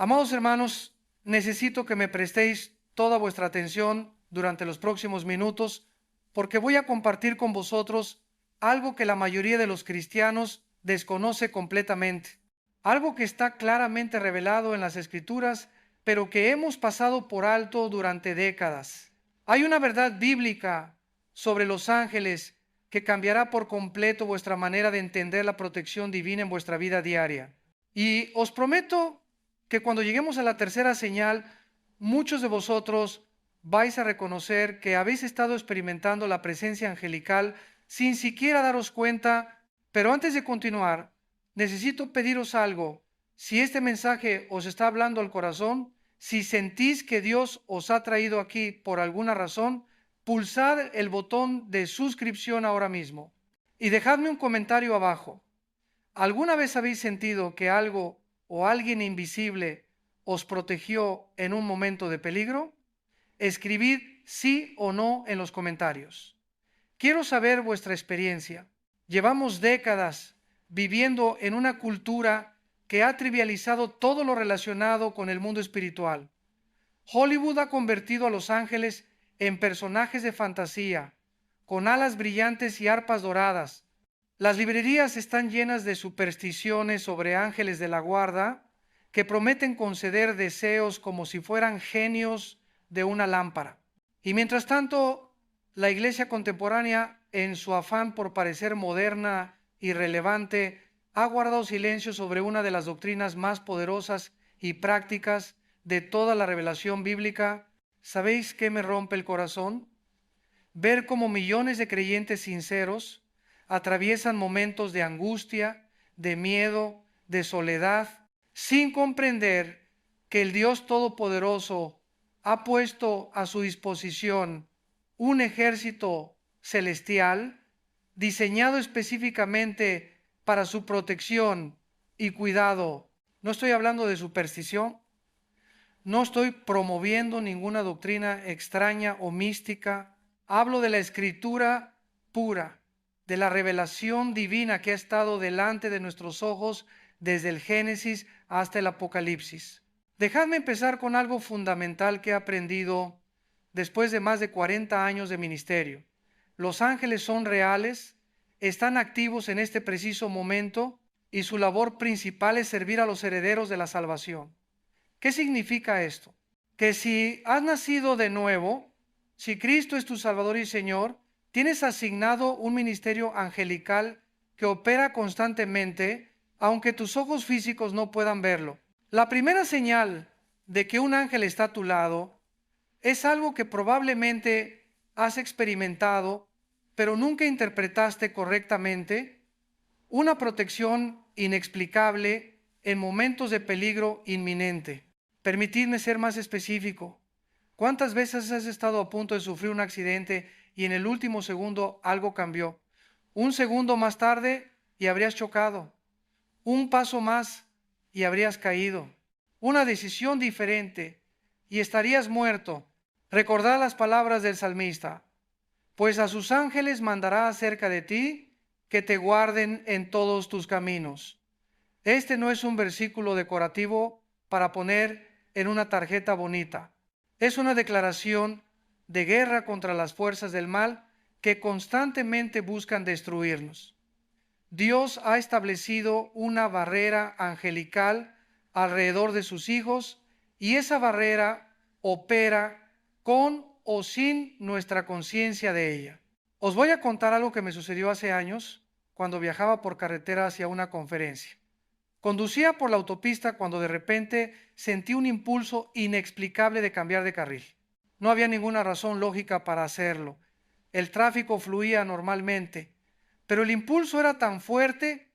Amados hermanos, necesito que me prestéis toda vuestra atención durante los próximos minutos, porque voy a compartir con vosotros algo que la mayoría de los cristianos desconoce completamente, algo que está claramente revelado en las Escrituras, pero que hemos pasado por alto durante décadas. Hay una verdad bíblica sobre los ángeles que cambiará por completo vuestra manera de entender la protección divina en vuestra vida diaria. Y os prometo que cuando lleguemos a la tercera señal, muchos de vosotros vais a reconocer que habéis estado experimentando la presencia angelical sin siquiera daros cuenta. Pero antes de continuar, necesito pediros algo. Si este mensaje os está hablando al corazón, si sentís que Dios os ha traído aquí por alguna razón, pulsad el botón de suscripción ahora mismo y dejadme un comentario abajo. ¿Alguna vez habéis sentido que algo o alguien invisible os protegió en un momento de peligro? Escribid sí o no en los comentarios. Quiero saber vuestra experiencia. Llevamos décadas viviendo en una cultura que ha trivializado todo lo relacionado con el mundo espiritual. Hollywood ha convertido a los ángeles en personajes de fantasía, con alas brillantes y arpas doradas. Las librerías están llenas de supersticiones sobre ángeles de la guarda que prometen conceder deseos como si fueran genios de una lámpara. Y mientras tanto, la iglesia contemporánea, en su afán por parecer moderna y relevante, ha guardado silencio sobre una de las doctrinas más poderosas y prácticas de toda la revelación bíblica. ¿Sabéis qué me rompe el corazón? Ver cómo millones de creyentes sinceros atraviesan momentos de angustia, de miedo, de soledad, sin comprender que el Dios Todopoderoso ha puesto a su disposición un ejército celestial diseñado específicamente para su protección y cuidado. No estoy hablando de superstición, no estoy promoviendo ninguna doctrina extraña o mística. Hablo de la escritura pura, de la revelación divina que ha estado delante de nuestros ojos desde el Génesis hasta el Apocalipsis. Dejadme empezar con algo fundamental que he aprendido después de más de 40 años de ministerio. Los ángeles son reales, están activos en este preciso momento y su labor principal es servir a los herederos de la salvación. ¿Qué significa esto? Que si has nacido de nuevo, si Cristo es tu Salvador y Señor, tienes asignado un ministerio angelical que opera constantemente, aunque tus ojos físicos no puedan verlo. La primera señal de que un ángel está a tu lado es algo que probablemente has experimentado, pero nunca interpretaste correctamente: una protección inexplicable en momentos de peligro inminente. Permitidme ser más específico. ¿Cuántas veces has estado a punto de sufrir un accidente y en el último segundo algo cambió? Un segundo más tarde y habrías chocado. Un paso más y habrías caído. Una decisión diferente y estarías muerto. Recordad las palabras del salmista: pues a sus ángeles mandará acerca de ti, que te guarden en todos tus caminos. Este no es un versículo decorativo para poner en una tarjeta bonita. Es una declaración de guerra contra las fuerzas del mal que constantemente buscan destruirnos. Dios ha establecido una barrera angelical alrededor de sus hijos, y esa barrera opera con o sin nuestra conciencia de ella. Os voy a contar algo que me sucedió hace años cuando viajaba por carretera hacia una conferencia. Conducía por la autopista cuando de repente sentí un impulso inexplicable de cambiar de carril. No había ninguna razón lógica para hacerlo. El tráfico fluía normalmente, pero el impulso era tan fuerte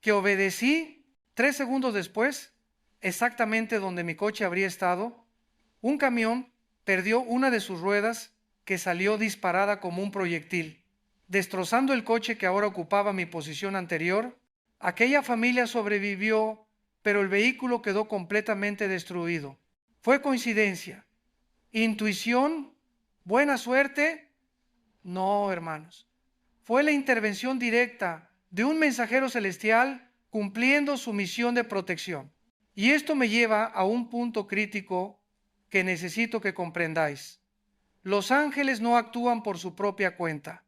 que obedecí. 3 segundos después, exactamente donde mi coche habría estado, un camión perdió una de sus ruedas, que salió disparada como un proyectil, destrozando el coche que ahora ocupaba mi posición anterior. Aquella familia sobrevivió, pero el vehículo quedó completamente destruido. ¿Fue coincidencia? ¿Intuición? ¿Buena suerte? No, hermanos. Fue la intervención directa de un mensajero celestial cumpliendo su misión de protección. Y esto me lleva a un punto crítico que necesito que comprendáis. Los ángeles no actúan por su propia cuenta.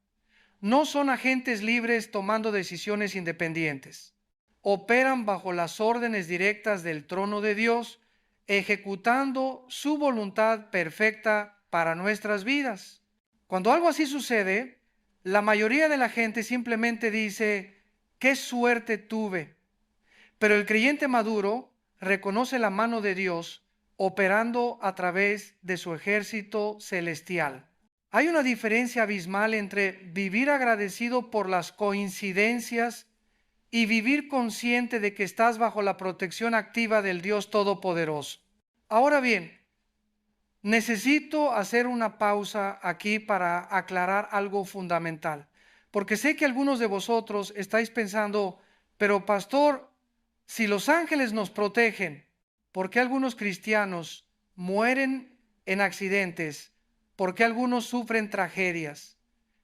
No son agentes libres tomando decisiones independientes. Operan bajo las órdenes directas del trono de Dios, ejecutando su voluntad perfecta para nuestras vidas. Cuando algo así sucede, la mayoría de la gente simplemente dice, qué suerte tuve. Pero el creyente maduro reconoce la mano de Dios operando a través de su ejército celestial. Hay una diferencia abismal entre vivir agradecido por las coincidencias y vivir consciente de que estás bajo la protección activa del Dios Todopoderoso. Ahora bien, necesito hacer una pausa aquí para aclarar algo fundamental, porque sé que algunos de vosotros estáis pensando, pero pastor, si los ángeles nos protegen, ¿por qué algunos cristianos mueren en accidentes? ¿Por qué algunos sufren tragedias?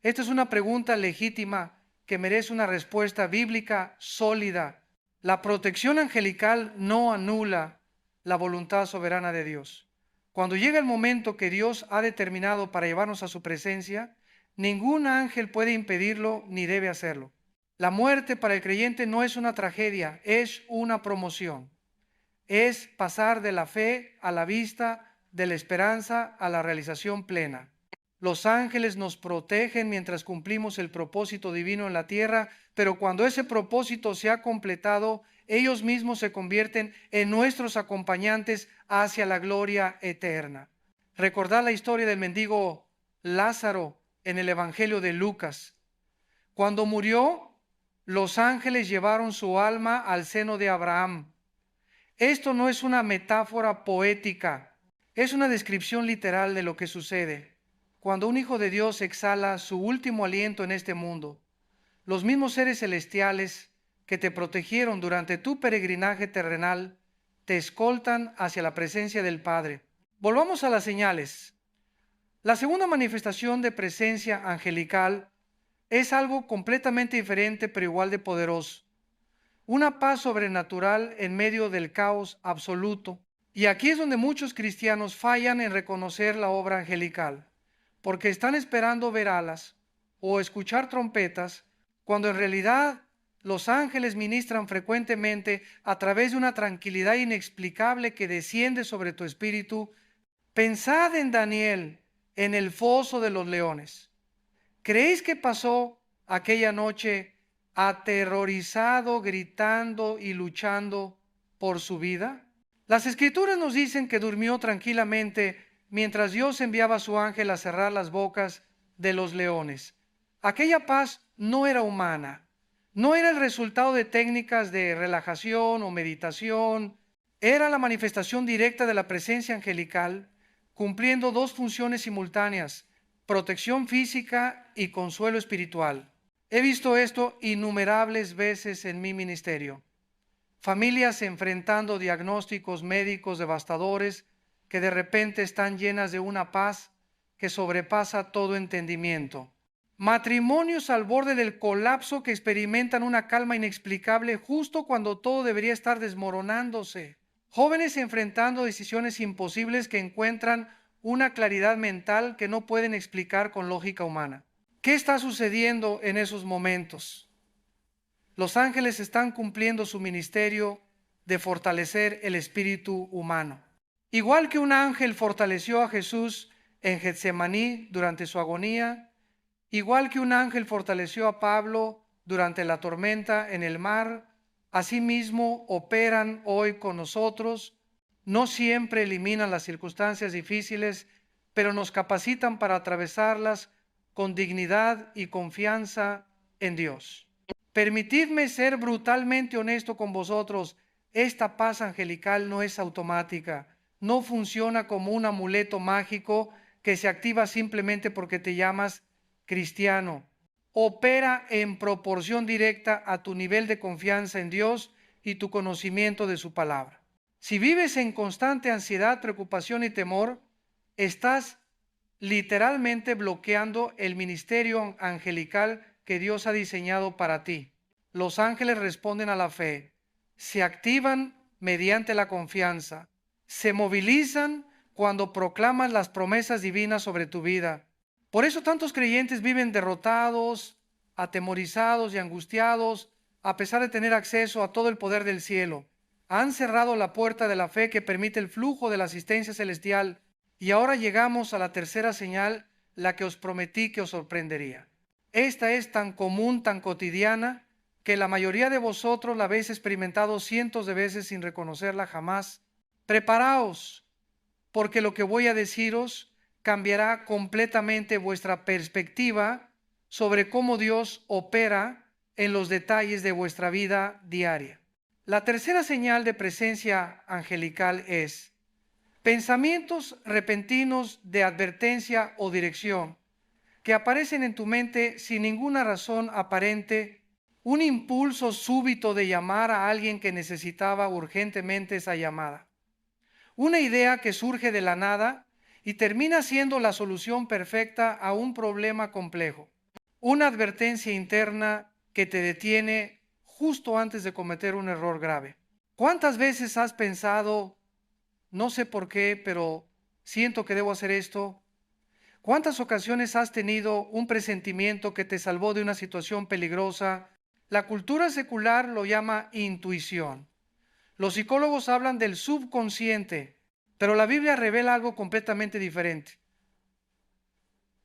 Esta es una pregunta legítima que merece una respuesta bíblica sólida. La protección angelical no anula la voluntad soberana de Dios. Cuando llega el momento que Dios ha determinado para llevarnos a su presencia, ningún ángel puede impedirlo ni debe hacerlo. La muerte para el creyente no es una tragedia, es una promoción. Es pasar de la fe a la vista, de la esperanza a la realización plena. Los ángeles nos protegen mientras cumplimos el propósito divino en la tierra, pero cuando ese propósito se ha completado, ellos mismos se convierten en nuestros acompañantes hacia la gloria eterna. Recordad la historia del mendigo Lázaro en el Evangelio de Lucas. Cuando murió, los ángeles llevaron su alma al seno de Abraham. Esto no es una metáfora poética, es una descripción literal de lo que sucede cuando un hijo de Dios exhala su último aliento en este mundo. Los mismos seres celestiales que te protegieron durante tu peregrinaje terrenal te escoltan hacia la presencia del Padre. Volvamos a las señales. La segunda manifestación de presencia angelical es algo completamente diferente pero igual de poderoso. Una paz sobrenatural en medio del caos absoluto. Y aquí es donde muchos cristianos fallan en reconocer la obra angelical, porque están esperando ver alas o escuchar trompetas, cuando en realidad los ángeles ministran frecuentemente a través de una tranquilidad inexplicable que desciende sobre tu espíritu. Pensad en Daniel en el foso de los leones. ¿Creéis que pasó aquella noche aterrorizado, gritando y luchando por su vida? Las escrituras nos dicen que durmió tranquilamente mientras Dios enviaba a su ángel a cerrar las bocas de los leones. Aquella paz no era humana, no era el resultado de técnicas de relajación o meditación, era la manifestación directa de la presencia angelical, cumpliendo dos funciones simultáneas: protección física y consuelo espiritual. He visto esto innumerables veces en mi ministerio. Familias enfrentando diagnósticos médicos devastadores que de repente están llenas de una paz que sobrepasa todo entendimiento. Matrimonios al borde del colapso que experimentan una calma inexplicable justo cuando todo debería estar desmoronándose. Jóvenes enfrentando decisiones imposibles que encuentran una claridad mental que no pueden explicar con lógica humana. ¿Qué está sucediendo en esos momentos? Los ángeles están cumpliendo su ministerio de fortalecer el espíritu humano. Igual que un ángel fortaleció a Jesús en Getsemaní durante su agonía, igual que un ángel fortaleció a Pablo durante la tormenta en el mar, asimismo operan hoy con nosotros. No siempre eliminan las circunstancias difíciles, pero nos capacitan para atravesarlas con dignidad y confianza en Dios. Permitidme ser brutalmente honesto con vosotros. Esta paz angelical no es automática, no funciona como un amuleto mágico que se activa simplemente porque te llamas cristiano. Opera en proporción directa a tu nivel de confianza en Dios y tu conocimiento de su palabra. Si vives en constante ansiedad, preocupación y temor, estás literalmente bloqueando el ministerio angelical que Dios ha diseñado para ti. Los ángeles responden a la fe, se activan mediante la confianza. Se movilizan cuando proclamas las promesas divinas sobre tu vida. Por eso tantos creyentes viven derrotados, atemorizados y angustiados, a pesar de tener acceso a todo el poder del cielo. Han cerrado la puerta de la fe que permite el flujo de la asistencia celestial. Y ahora llegamos a la tercera señal, la que os prometí que os sorprendería. Esta es tan común, tan cotidiana, que la mayoría de vosotros la habéis experimentado cientos de veces sin reconocerla jamás. Preparaos, porque lo que voy a deciros cambiará completamente vuestra perspectiva sobre cómo Dios opera en los detalles de vuestra vida diaria. La tercera señal de presencia angelical es pensamientos repentinos de advertencia o dirección que aparecen en tu mente sin ninguna razón aparente, un impulso súbito de llamar a alguien que necesitaba urgentemente esa llamada. Una idea que surge de la nada y termina siendo la solución perfecta a un problema complejo. Una advertencia interna que te detiene justo antes de cometer un error grave. ¿Cuántas veces has pensado, no sé por qué, pero siento que debo hacer esto? ¿Cuántas ocasiones has tenido un presentimiento que te salvó de una situación peligrosa? La cultura secular lo llama intuición. Los psicólogos hablan del subconsciente, pero la Biblia revela algo completamente diferente.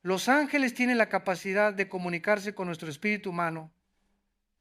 Los ángeles tienen la capacidad de comunicarse con nuestro espíritu humano,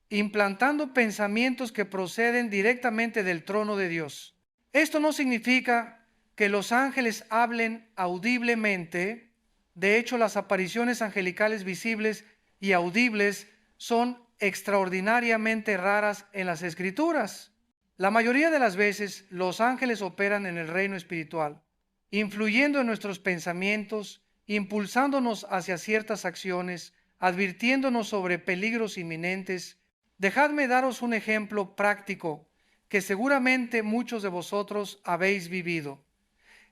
implantando pensamientos que proceden directamente del trono de Dios. Esto no significa que los ángeles hablen audiblemente. De hecho, las apariciones angelicales visibles y audibles son extraordinariamente raras en las Escrituras. La mayoría de las veces, los ángeles operan en el reino espiritual, influyendo en nuestros pensamientos, impulsándonos hacia ciertas acciones, advirtiéndonos sobre peligros inminentes. Dejadme daros un ejemplo práctico que seguramente muchos de vosotros habéis vivido.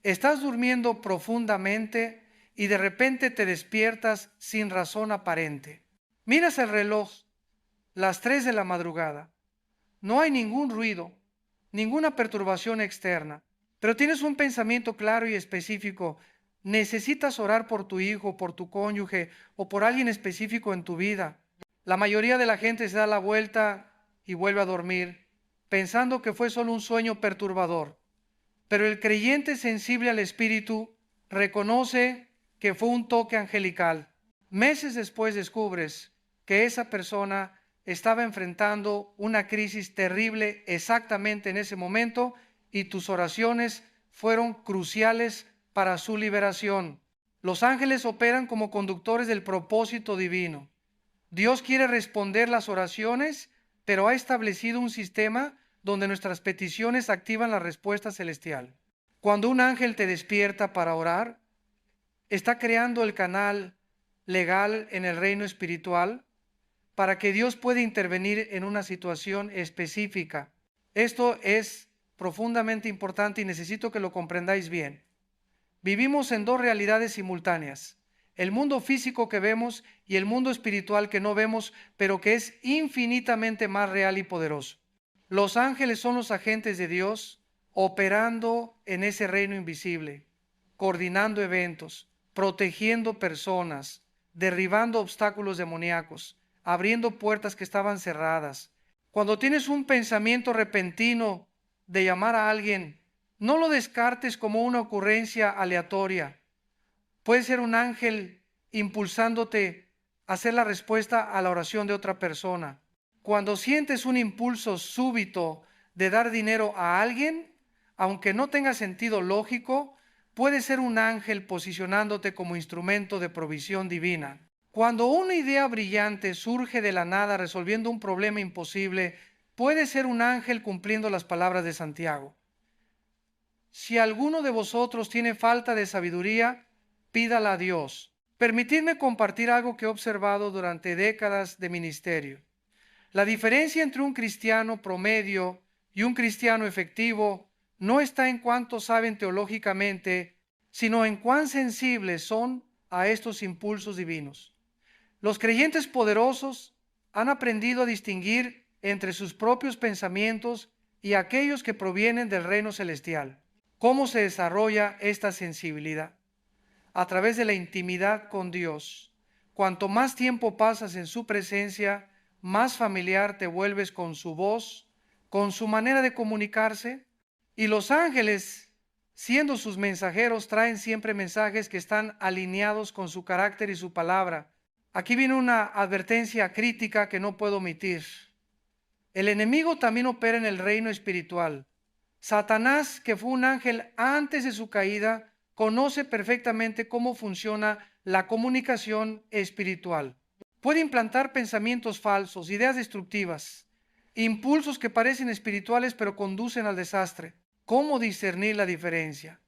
Estás durmiendo profundamente y de repente te despiertas sin razón aparente. Miras el reloj, las 3 de la madrugada. No hay ningún ruido, ninguna perturbación externa, pero tienes un pensamiento claro y específico. Necesitas orar por tu hijo, por tu cónyuge o por alguien específico en tu vida. La mayoría de la gente se da la vuelta y vuelve a dormir, pensando que fue solo un sueño perturbador. Pero el creyente sensible al Espíritu reconoce que fue un toque angelical. Meses después descubres que esa persona estaba enfrentando una crisis terrible exactamente en ese momento y tus oraciones fueron cruciales para su liberación. Los ángeles operan como conductores del propósito divino. Dios quiere responder las oraciones, pero ha establecido un sistema donde nuestras peticiones activan la respuesta celestial. Cuando un ángel te despierta para orar, está creando el canal legal en el reino espiritual para que Dios pueda intervenir en una situación específica. Esto es profundamente importante y necesito que lo comprendáis bien. Vivimos en dos realidades simultáneas: el mundo físico que vemos y el mundo espiritual que no vemos, pero que es infinitamente más real y poderoso. Los ángeles son los agentes de Dios operando en ese reino invisible, coordinando eventos, protegiendo personas, derribando obstáculos demoníacos, abriendo puertas que estaban cerradas. Cuando tienes un pensamiento repentino de llamar a alguien, no lo descartes como una ocurrencia aleatoria. Puede ser un ángel impulsándote a hacer la respuesta a la oración de otra persona. Cuando sientes un impulso súbito de dar dinero a alguien, aunque no tenga sentido lógico, puede ser un ángel posicionándote como instrumento de provisión divina. Cuando una idea brillante surge de la nada resolviendo un problema imposible, puede ser un ángel cumpliendo las palabras de Santiago. Si alguno de vosotros tiene falta de sabiduría, pídala a Dios. Permitidme compartir algo que he observado durante décadas de ministerio. La diferencia entre un cristiano promedio y un cristiano efectivo no está en cuánto saben teológicamente, sino en cuán sensibles son a estos impulsos divinos. Los creyentes poderosos han aprendido a distinguir entre sus propios pensamientos y aquellos que provienen del reino celestial. ¿Cómo se desarrolla esta sensibilidad? A través de la intimidad con Dios. Cuanto más tiempo pasas en su presencia, más familiar te vuelves con su voz, con su manera de comunicarse. Y los ángeles, siendo sus mensajeros, traen siempre mensajes que están alineados con su carácter y su palabra. Aquí viene una advertencia crítica que no puedo omitir. El enemigo también opera en el reino espiritual. Satanás, que fue un ángel antes de su caída, conoce perfectamente cómo funciona la comunicación espiritual. Puede implantar pensamientos falsos, ideas destructivas, impulsos que parecen espirituales pero conducen al desastre. ¿Cómo discernir la diferencia?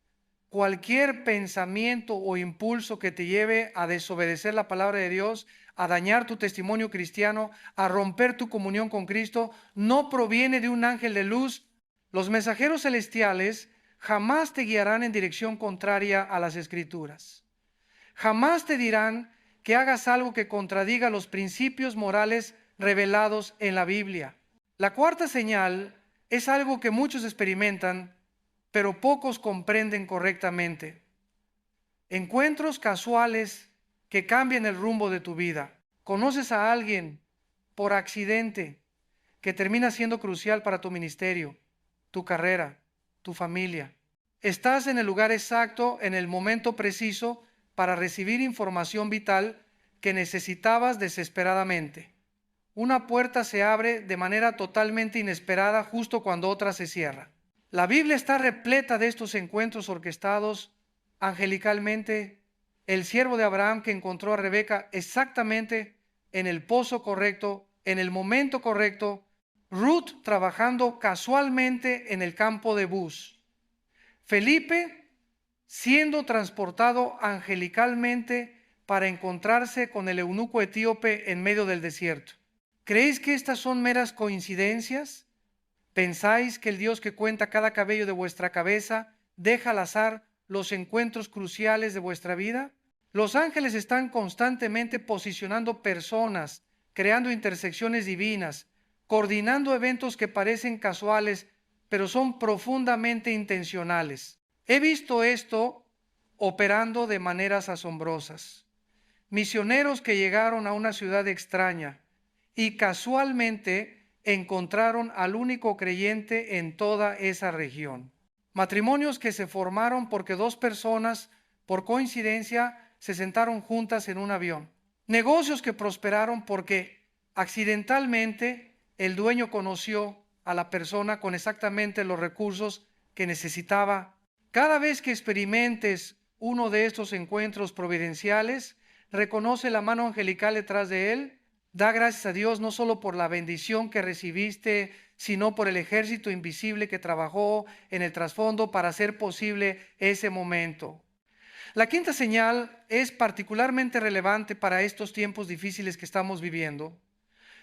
Cualquier pensamiento o impulso que te lleve a desobedecer la palabra de Dios, a dañar tu testimonio cristiano, a romper tu comunión con Cristo, no proviene de un ángel de luz. Los mensajeros celestiales jamás te guiarán en dirección contraria a las Escrituras. Jamás te dirán que hagas algo que contradiga los principios morales revelados en la Biblia. La cuarta señal es algo que muchos experimentan, pero pocos comprenden correctamente. Encuentros casuales que cambian el rumbo de tu vida. Conoces a alguien por accidente que termina siendo crucial para tu ministerio, tu carrera, tu familia. Estás en el lugar exacto, en el momento preciso, para recibir información vital que necesitabas desesperadamente. Una puerta se abre de manera totalmente inesperada justo cuando otra se cierra. La Biblia está repleta de estos encuentros orquestados angelicalmente. El siervo de Abraham que encontró a Rebeca exactamente en el pozo correcto, en el momento correcto. Ruth trabajando casualmente en el campo de Buz. Felipe siendo transportado angelicalmente para encontrarse con el eunuco etíope en medio del desierto. ¿Creéis que estas son meras coincidencias? ¿Pensáis que el Dios que cuenta cada cabello de vuestra cabeza deja al azar los encuentros cruciales de vuestra vida? Los ángeles están constantemente posicionando personas, creando intersecciones divinas, coordinando eventos que parecen casuales, pero son profundamente intencionales. He visto esto operando de maneras asombrosas. Misioneros que llegaron a una ciudad extraña y casualmente encontraron al único creyente en toda esa región. Matrimonios que se formaron porque dos personas, por coincidencia, se sentaron juntas en un avión. Negocios que prosperaron porque accidentalmente el dueño conoció a la persona con exactamente los recursos que necesitaba. Cada vez que experimentes uno de estos encuentros providenciales, reconoce la mano angelical detrás de él. Da gracias a Dios no solo por la bendición que recibiste, sino por el ejército invisible que trabajó en el trasfondo para hacer posible ese momento. La quinta señal es particularmente relevante para estos tiempos difíciles que estamos viviendo.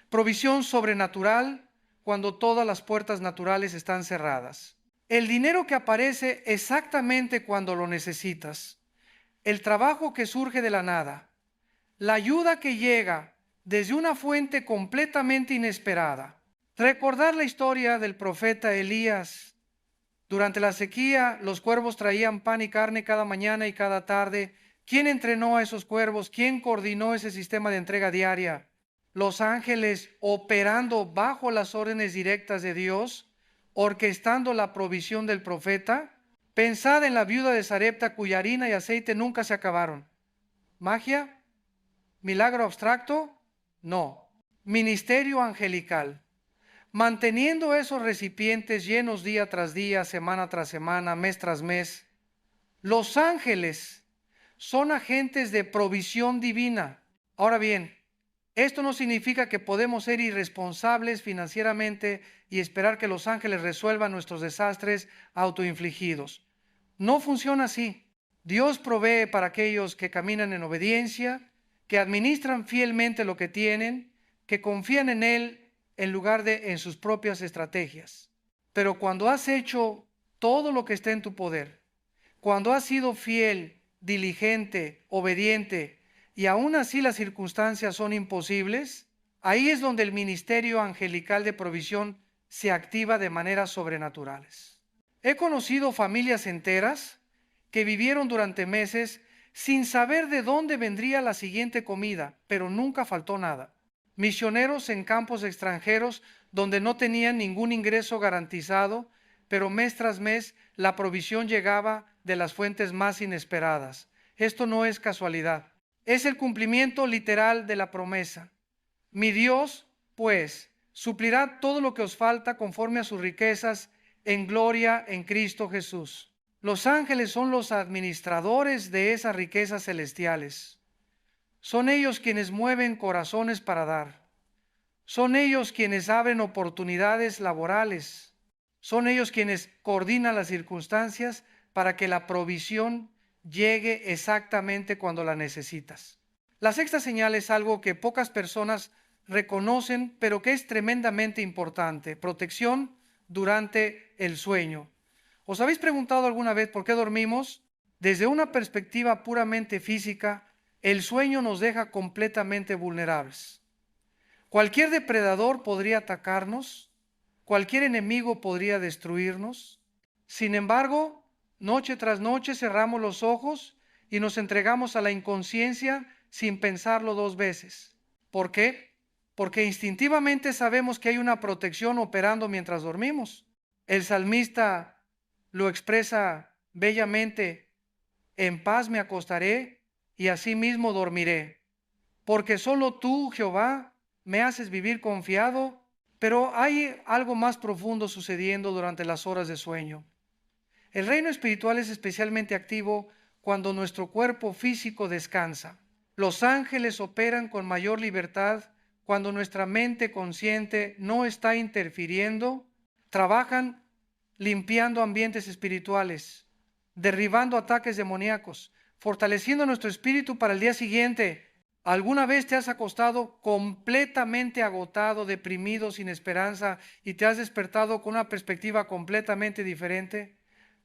Provisión sobrenatural cuando todas las puertas naturales están cerradas. El dinero que aparece exactamente cuando lo necesitas. El trabajo que surge de la nada. La ayuda que llega desde una fuente completamente inesperada. Recordar la historia del profeta Elías. Durante la sequía, los cuervos traían pan y carne cada mañana y cada tarde. ¿Quién entrenó a esos cuervos? ¿Quién coordinó ese sistema de entrega diaria? Los ángeles operando bajo las órdenes directas de Dios, orquestando la provisión del profeta. Pensad en la viuda de Sarepta cuya harina y aceite nunca se acabaron. ¿Magia? ¿Milagro abstracto? No. Ministerio angelical. Manteniendo esos recipientes llenos día tras día, semana tras semana, mes tras mes. Los ángeles son agentes de provisión divina. Ahora bien, esto no significa que podemos ser irresponsables financieramente y esperar que los ángeles resuelvan nuestros desastres autoinfligidos. No funciona así. Dios provee para aquellos que caminan en obediencia, que administran fielmente lo que tienen, que confían en Él en lugar de en sus propias estrategias. Pero cuando has hecho todo lo que está en tu poder, cuando has sido fiel, diligente, obediente, y aún así las circunstancias son imposibles, ahí es donde el ministerio angelical de provisión se activa de maneras sobrenaturales. He conocido familias enteras que vivieron durante meses sin saber de dónde vendría la siguiente comida, pero nunca faltó nada. Misioneros en campos extranjeros donde no tenían ningún ingreso garantizado, pero mes tras mes la provisión llegaba de las fuentes más inesperadas. Esto no es casualidad, es el cumplimiento literal de la promesa. Mi Dios, pues, suplirá todo lo que os falta conforme a sus riquezas en gloria en Cristo Jesús. Los ángeles son los administradores de esas riquezas celestiales. Son ellos quienes mueven corazones para dar. Son ellos quienes abren oportunidades laborales. Son ellos quienes coordinan las circunstancias para que la provisión llegue exactamente cuando la necesitas. La sexta señal es algo que pocas personas reconocen, pero que es tremendamente importante: protección durante el sueño. ¿Os habéis preguntado alguna vez por qué dormimos? Desde una perspectiva puramente física, el sueño nos deja completamente vulnerables. Cualquier depredador podría atacarnos, cualquier enemigo podría destruirnos. Sin embargo, noche tras noche cerramos los ojos y nos entregamos a la inconsciencia sin pensarlo dos veces. ¿Por qué? Porque instintivamente sabemos que hay una protección operando mientras dormimos. El salmista lo expresa bellamente: en paz me acostaré y asimismo dormiré, porque solo tú, Jehová, me haces vivir confiado. Pero hay algo más profundo sucediendo durante las horas de sueño. El reino espiritual es especialmente activo cuando nuestro cuerpo físico descansa. Los ángeles operan con mayor libertad cuando nuestra mente consciente no está interfiriendo. Trabajan limpiando ambientes espirituales, derribando ataques demoníacos, fortaleciendo nuestro espíritu para el día siguiente. ¿Alguna vez te has acostado completamente agotado, deprimido, sin esperanza, y te has despertado con una perspectiva completamente diferente?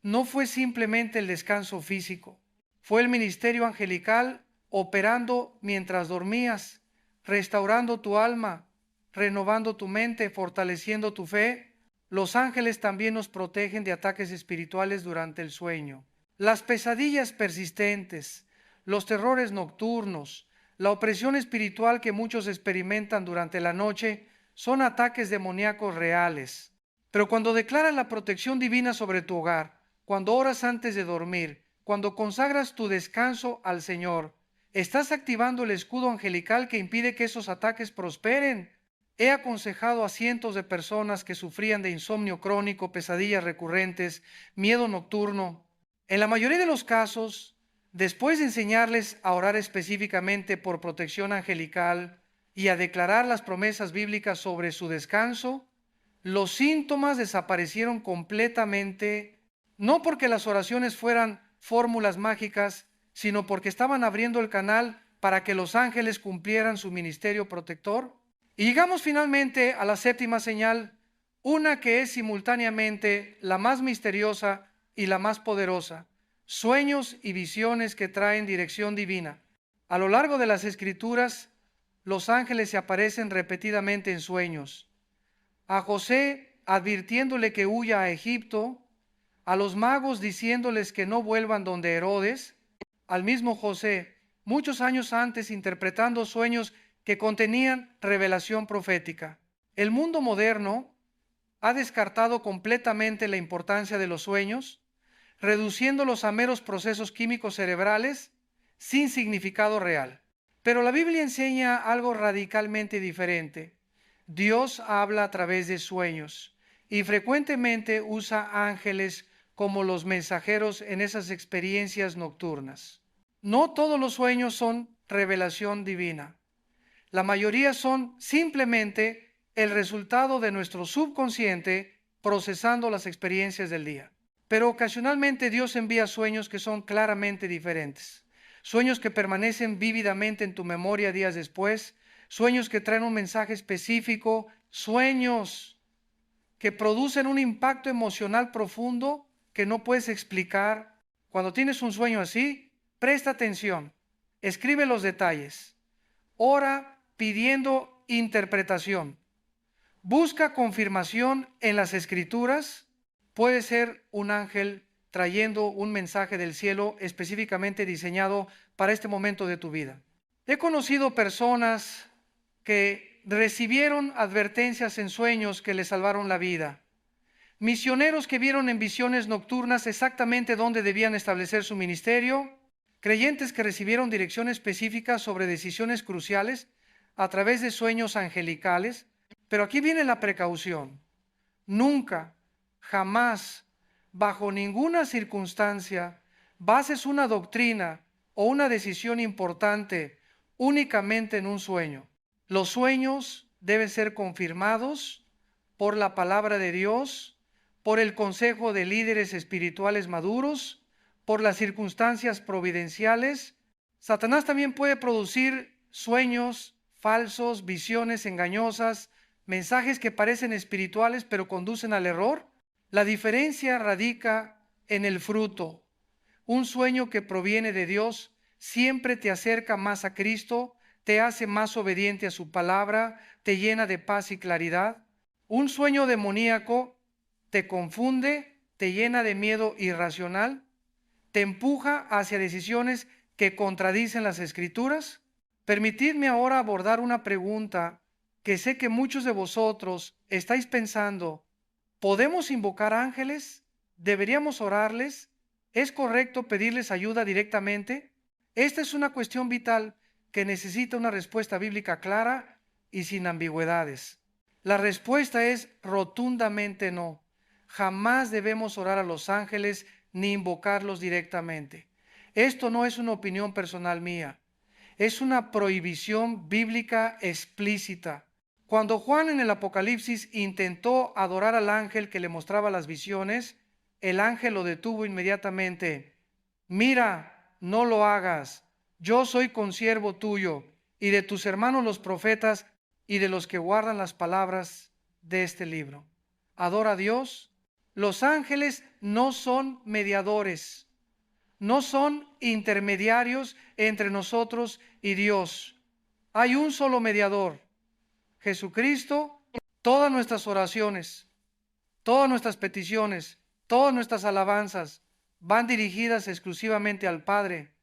No fue simplemente el descanso físico, fue el ministerio angelical operando mientras dormías, restaurando tu alma, renovando tu mente, fortaleciendo tu fe. Los ángeles también nos protegen de ataques espirituales durante el sueño. Las pesadillas persistentes, los terrores nocturnos, la opresión espiritual que muchos experimentan durante la noche son ataques demoníacos reales. Pero cuando declaras la protección divina sobre tu hogar, cuando oras antes de dormir, cuando consagras tu descanso al Señor, estás activando el escudo angelical que impide que esos ataques prosperen. He aconsejado a cientos de personas que sufrían de insomnio crónico, pesadillas recurrentes, miedo nocturno. En la mayoría de los casos, después de enseñarles a orar específicamente por protección angelical y a declarar las promesas bíblicas sobre su descanso, los síntomas desaparecieron completamente, no porque las oraciones fueran fórmulas mágicas, sino porque estaban abriendo el canal para que los ángeles cumplieran su ministerio protector. Y llegamos finalmente a la séptima señal, una que es simultáneamente la más misteriosa y la más poderosa: sueños y visiones que traen dirección divina. A lo largo de las Escrituras, los ángeles se aparecen repetidamente en sueños. A José advirtiéndole que huya a Egipto, a los magos diciéndoles que no vuelvan donde Herodes, al mismo José, muchos años antes, interpretando sueños que contenían revelación profética. El mundo moderno ha descartado completamente la importancia de los sueños, reduciéndolos a meros procesos químicos cerebrales sin significado real. Pero la Biblia enseña algo radicalmente diferente. Dios habla a través de sueños y frecuentemente usa ángeles como los mensajeros en esas experiencias nocturnas. No todos los sueños son revelación divina. La mayoría son simplemente el resultado de nuestro subconsciente procesando las experiencias del día. Pero ocasionalmente Dios envía sueños que son claramente diferentes. Sueños que permanecen vívidamente en tu memoria días después. Sueños que traen un mensaje específico. Sueños que producen un impacto emocional profundo que no puedes explicar. Cuando tienes un sueño así, presta atención. Escribe los detalles. Ora pidiendo interpretación. busca confirmación en las Escrituras. Puede ser un ángel trayendo un mensaje del cielo específicamente diseñado para este momento de tu vida. He conocido personas que recibieron advertencias en sueños que les salvaron la vida. Misioneros que vieron en visiones nocturnas exactamente dónde debían establecer su ministerio. Creyentes que recibieron dirección específica sobre decisiones cruciales a través de sueños angelicales. Pero aquí viene la precaución. Nunca, jamás, bajo ninguna circunstancia, bases una doctrina o una decisión importante únicamente en un sueño. Los sueños deben ser confirmados por la palabra de Dios, por el consejo de líderes espirituales maduros, por las circunstancias providenciales. Satanás también puede producir sueños falsos, visiones engañosas, mensajes que parecen espirituales pero conducen al error. La diferencia radica en el fruto. Un sueño que proviene de Dios siempre te acerca más a Cristo, te hace más obediente a su palabra, te llena de paz y claridad. Un sueño demoníaco te confunde, te llena de miedo irracional, te empuja hacia decisiones que contradicen las Escrituras. Permitidme ahora abordar una pregunta que sé que muchos de vosotros estáis pensando. ¿Podemos invocar ángeles? ¿Deberíamos orarles? ¿Es correcto pedirles ayuda directamente? Esta es una cuestión vital que necesita una respuesta bíblica clara y sin ambigüedades. La respuesta es rotundamente no. Jamás debemos orar a los ángeles ni invocarlos directamente. Esto no es una opinión personal mía. Es una prohibición bíblica explícita. Cuando Juan en el Apocalipsis intentó adorar al ángel que le mostraba las visiones, el ángel lo detuvo inmediatamente. Mira, no lo hagas. Yo soy consiervo tuyo y de tus hermanos los profetas y de los que guardan las palabras de este libro. Adora a Dios. Los ángeles no son mediadores, no son intermediarios entre nosotros y Dios. Hay un solo mediador, Jesucristo. Todas nuestras oraciones, todas nuestras peticiones, todas nuestras alabanzas van dirigidas exclusivamente al Padre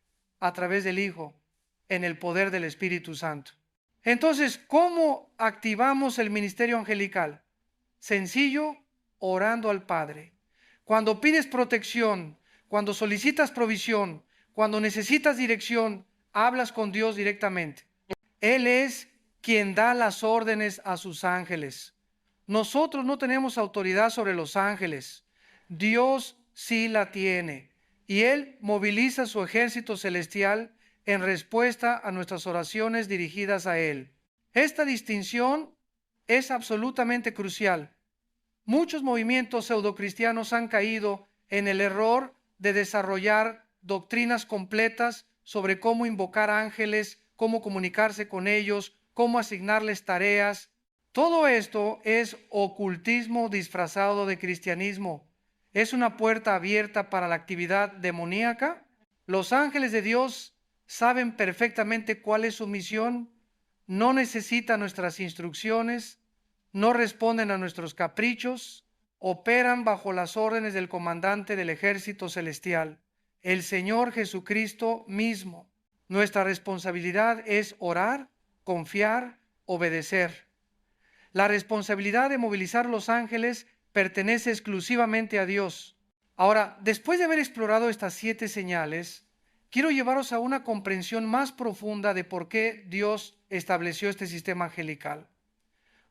a través del Hijo en el poder del Espíritu Santo. Entonces, ¿cómo activamos el ministerio angelical? Sencillo, orando al Padre. Cuando pides protección, cuando solicitas provisión, cuando necesitas dirección, hablas con Dios directamente. Él es quien da las órdenes a sus ángeles. Nosotros no tenemos autoridad sobre los ángeles. Dios sí la tiene. Y Él moviliza su ejército celestial en respuesta a nuestras oraciones dirigidas a Él. Esta distinción es absolutamente crucial. Muchos movimientos pseudocristianos han caído en el error de desarrollar doctrinas completas sobre cómo invocar ángeles, cómo comunicarse con ellos, cómo asignarles tareas. Todo esto es ocultismo disfrazado de cristianismo. ¿Es una puerta abierta para la actividad demoníaca? Los ángeles de Dios saben perfectamente cuál es su misión, no necesitan nuestras instrucciones, no responden a nuestros caprichos, operan bajo las órdenes del comandante del ejército celestial, el Señor Jesucristo mismo. Nuestra responsabilidad es orar, confiar, obedecer. La responsabilidad de movilizar los ángeles pertenece exclusivamente a Dios. Ahora, después de haber explorado estas 7 señales, quiero llevaros a una comprensión más profunda de por qué Dios estableció este sistema angelical.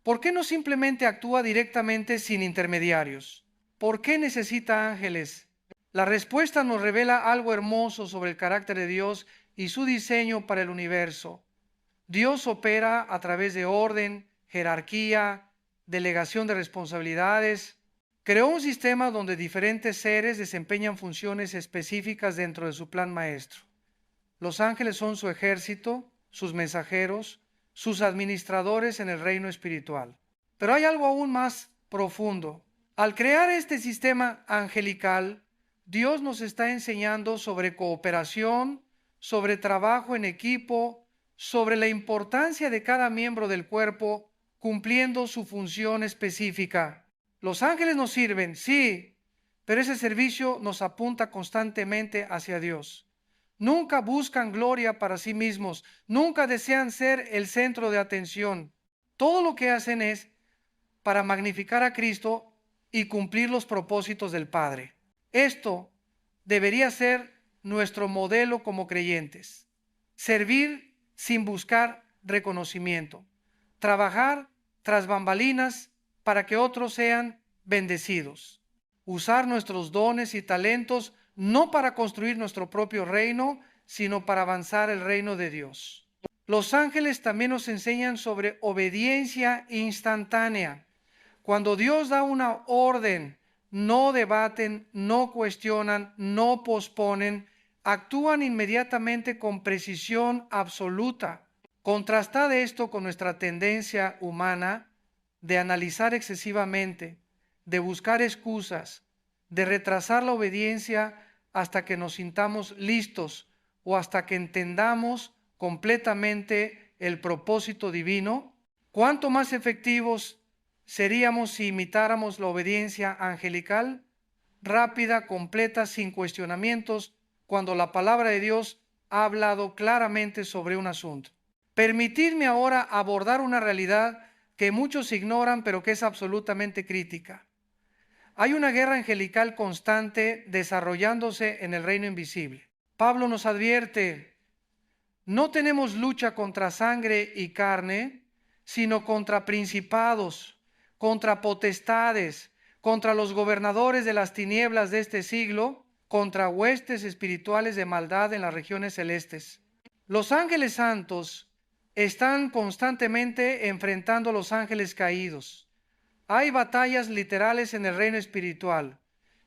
¿Por qué no simplemente actúa directamente sin intermediarios? ¿Por qué necesita ángeles? La respuesta nos revela algo hermoso sobre el carácter de Dios y su diseño para el universo. Dios opera a través de orden, jerarquía, delegación de responsabilidades. Creó un sistema donde diferentes seres desempeñan funciones específicas dentro de su plan maestro. Los ángeles son su ejército, sus mensajeros, sus administradores en el reino espiritual. Pero hay algo aún más profundo. Al crear este sistema angelical, Dios nos está enseñando sobre cooperación, sobre trabajo en equipo, sobre la importancia de cada miembro del cuerpo cumpliendo su función específica. Los ángeles nos sirven, sí, pero ese servicio nos apunta constantemente hacia Dios. Nunca buscan gloria para sí mismos, nunca desean ser el centro de atención. Todo lo que hacen es para magnificar a Cristo y cumplir los propósitos del Padre. Esto debería ser nuestro modelo como creyentes. Servir sin buscar reconocimiento. Trabajar tras bambalinas para que otros sean bendecidos. Usar nuestros dones y talentos no para construir nuestro propio reino, sino para avanzar el reino de Dios. Los ángeles también nos enseñan sobre obediencia instantánea. Cuando Dios da una orden, no debaten, no cuestionan, no posponen, actúan inmediatamente con precisión absoluta. Contrastad esto con nuestra tendencia humana de analizar excesivamente, de buscar excusas, de retrasar la obediencia hasta que nos sintamos listos o hasta que entendamos completamente el propósito divino. ¿Cuánto más efectivos seríamos si imitáramos la obediencia angelical, rápida, completa, sin cuestionamientos, cuando la palabra de Dios ha hablado claramente sobre un asunto? Permitidme ahora abordar una realidad que muchos ignoran, pero que es absolutamente crítica. Hay una guerra angelical constante desarrollándose en el reino invisible. Pablo nos advierte: no tenemos lucha contra sangre y carne, sino contra principados, contra potestades, contra los gobernadores de las tinieblas de este siglo, contra huestes espirituales de maldad en las regiones celestes. Los ángeles santos están constantemente enfrentando a los ángeles caídos. Hay batallas literales en el reino espiritual,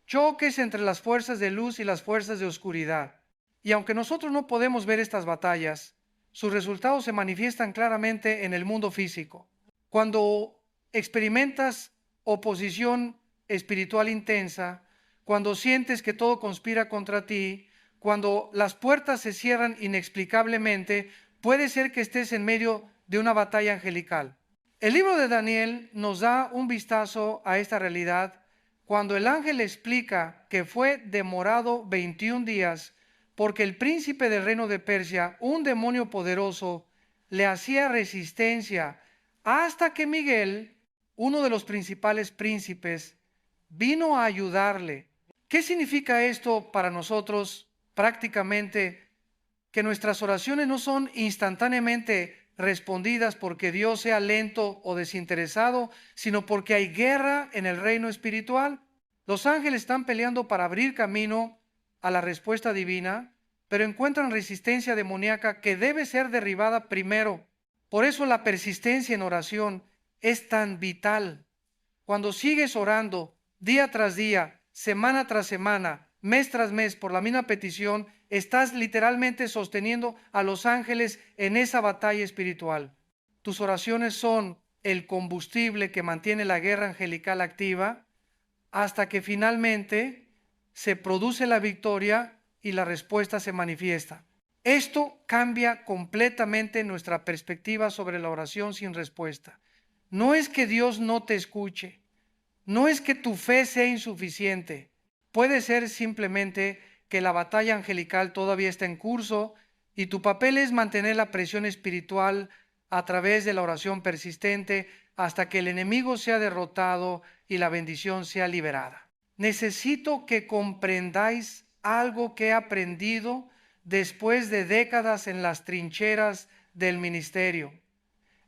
choques entre las fuerzas de luz y las fuerzas de oscuridad. Y aunque nosotros no podemos ver estas batallas, sus resultados se manifiestan claramente en el mundo físico. Cuando experimentas oposición espiritual intensa, cuando sientes que todo conspira contra ti, cuando las puertas se cierran inexplicablemente, puede ser que estés en medio de una batalla angelical. El libro de Daniel nos da un vistazo a esta realidad cuando el ángel explica que fue demorado 21 días porque el príncipe del reino de Persia, un demonio poderoso, le hacía resistencia hasta que Miguel, uno de los principales príncipes, vino a ayudarle. ¿Qué significa esto para nosotros prácticamente? Que nuestras oraciones no son instantáneamente respondidas porque Dios sea lento o desinteresado, sino porque hay guerra en el reino espiritual. Los ángeles están peleando para abrir camino a la respuesta divina, pero encuentran resistencia demoníaca que debe ser derribada primero. Por eso la persistencia en oración es tan vital. Cuando sigues orando día tras día, semana tras semana, mes tras mes por la misma petición, estás literalmente sosteniendo a los ángeles en esa batalla espiritual. Tus oraciones son el combustible que mantiene la guerra angelical activa hasta que finalmente se produce la victoria y la respuesta se manifiesta. Esto cambia completamente nuestra perspectiva sobre la oración sin respuesta. No es que Dios no te escuche, no es que tu fe sea insuficiente, puede ser simplemente que la batalla angelical todavía está en curso y tu papel es mantener la presión espiritual a través de la oración persistente hasta que el enemigo sea derrotado y la bendición sea liberada. Necesito que comprendáis algo que he aprendido después de décadas en las trincheras del ministerio.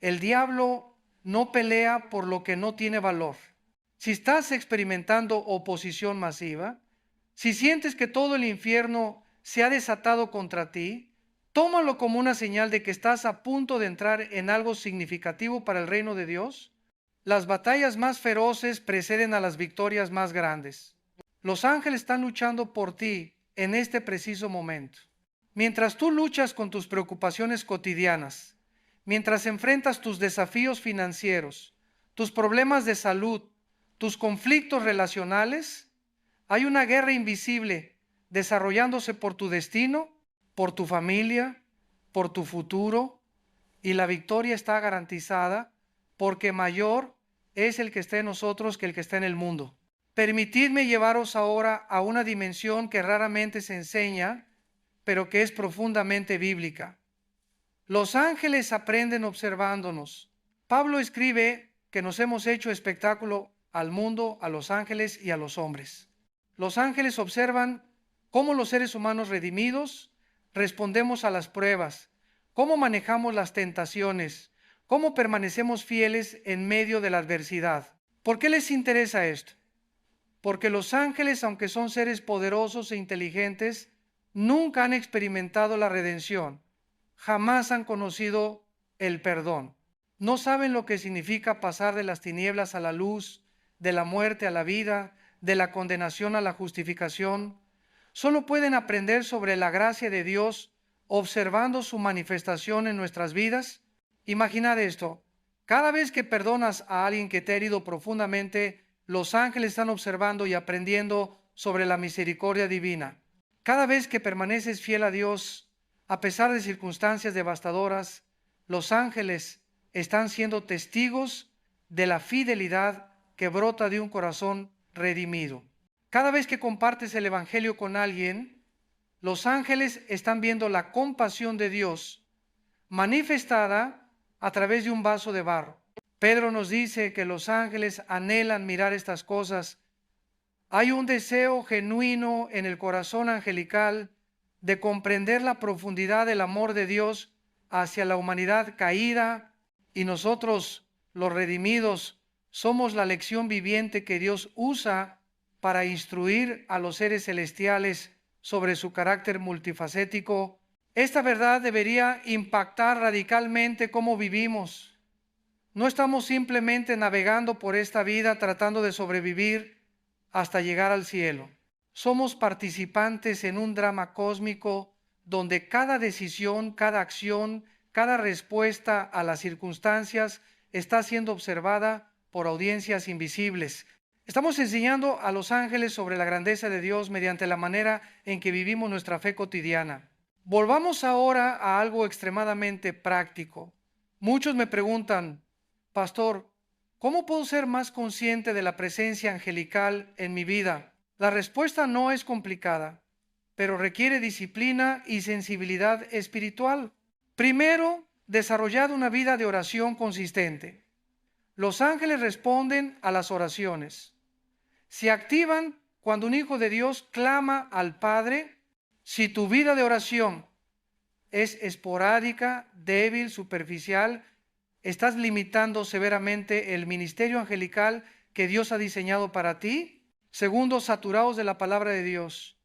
El diablo no pelea por lo que no tiene valor. Si estás experimentando oposición masiva, si sientes que todo el infierno se ha desatado contra ti, tómalo como una señal de que estás a punto de entrar en algo significativo para el reino de Dios. Las batallas más feroces preceden a las victorias más grandes. Los ángeles están luchando por ti en este preciso momento. Mientras tú luchas con tus preocupaciones cotidianas, mientras enfrentas tus desafíos financieros, tus problemas de salud, tus conflictos relacionales, hay una guerra invisible desarrollándose por tu destino, por tu familia, por tu futuro, y la victoria está garantizada porque mayor es el que está en nosotros que el que está en el mundo. Permitidme llevaros ahora a una dimensión que raramente se enseña, pero que es profundamente bíblica. Los ángeles aprenden observándonos. Pablo escribe que nos hemos hecho espectáculo al mundo, a los ángeles y a los hombres. Los ángeles observan cómo los seres humanos redimidos respondemos a las pruebas, cómo manejamos las tentaciones, cómo permanecemos fieles en medio de la adversidad. ¿Por qué les interesa esto? Porque los ángeles, aunque son seres poderosos e inteligentes, nunca han experimentado la redención, jamás han conocido el perdón. No saben lo que significa pasar de las tinieblas a la luz, de la muerte a la vida, de la condenación a la justificación. Solo pueden aprender sobre la gracia de Dios observando su manifestación en nuestras vidas. Imaginad esto: cada vez que perdonas a alguien que te ha herido profundamente, los ángeles están observando y aprendiendo sobre la misericordia divina. Cada vez que permaneces fiel a Dios, a pesar de circunstancias devastadoras, los ángeles están siendo testigos de la fidelidad que brota de un corazón redimido. Cada vez que compartes el evangelio con alguien, los ángeles están viendo la compasión de Dios manifestada a través de un vaso de barro. Pedro nos dice que los ángeles anhelan mirar estas cosas. Hay un deseo genuino en el corazón angelical de comprender la profundidad del amor de Dios hacia la humanidad caída, y nosotros, los redimidos, somos la lección viviente que Dios usa para instruir a los seres celestiales sobre su carácter multifacético. Esta verdad debería impactar radicalmente cómo vivimos. No estamos simplemente navegando por esta vida tratando de sobrevivir hasta llegar al cielo. Somos participantes en un drama cósmico donde cada decisión, cada acción, cada respuesta a las circunstancias está siendo observada por audiencias invisibles. Estamos enseñando a los ángeles sobre la grandeza de Dios mediante la manera en que vivimos nuestra fe cotidiana. Volvamos ahora a algo extremadamente práctico. Muchos me preguntan: Pastor, ¿cómo puedo ser más consciente de la presencia angelical en mi vida? La respuesta no es complicada, pero requiere disciplina y sensibilidad espiritual. Primero, desarrollad una vida de oración consistente. Los ángeles responden a las oraciones. Se activan cuando un hijo de Dios clama al Padre. Si tu vida de oración es esporádica, débil, superficial, estás limitando severamente el ministerio angelical que Dios ha diseñado para ti. Segundo, saturados de la palabra de Dios.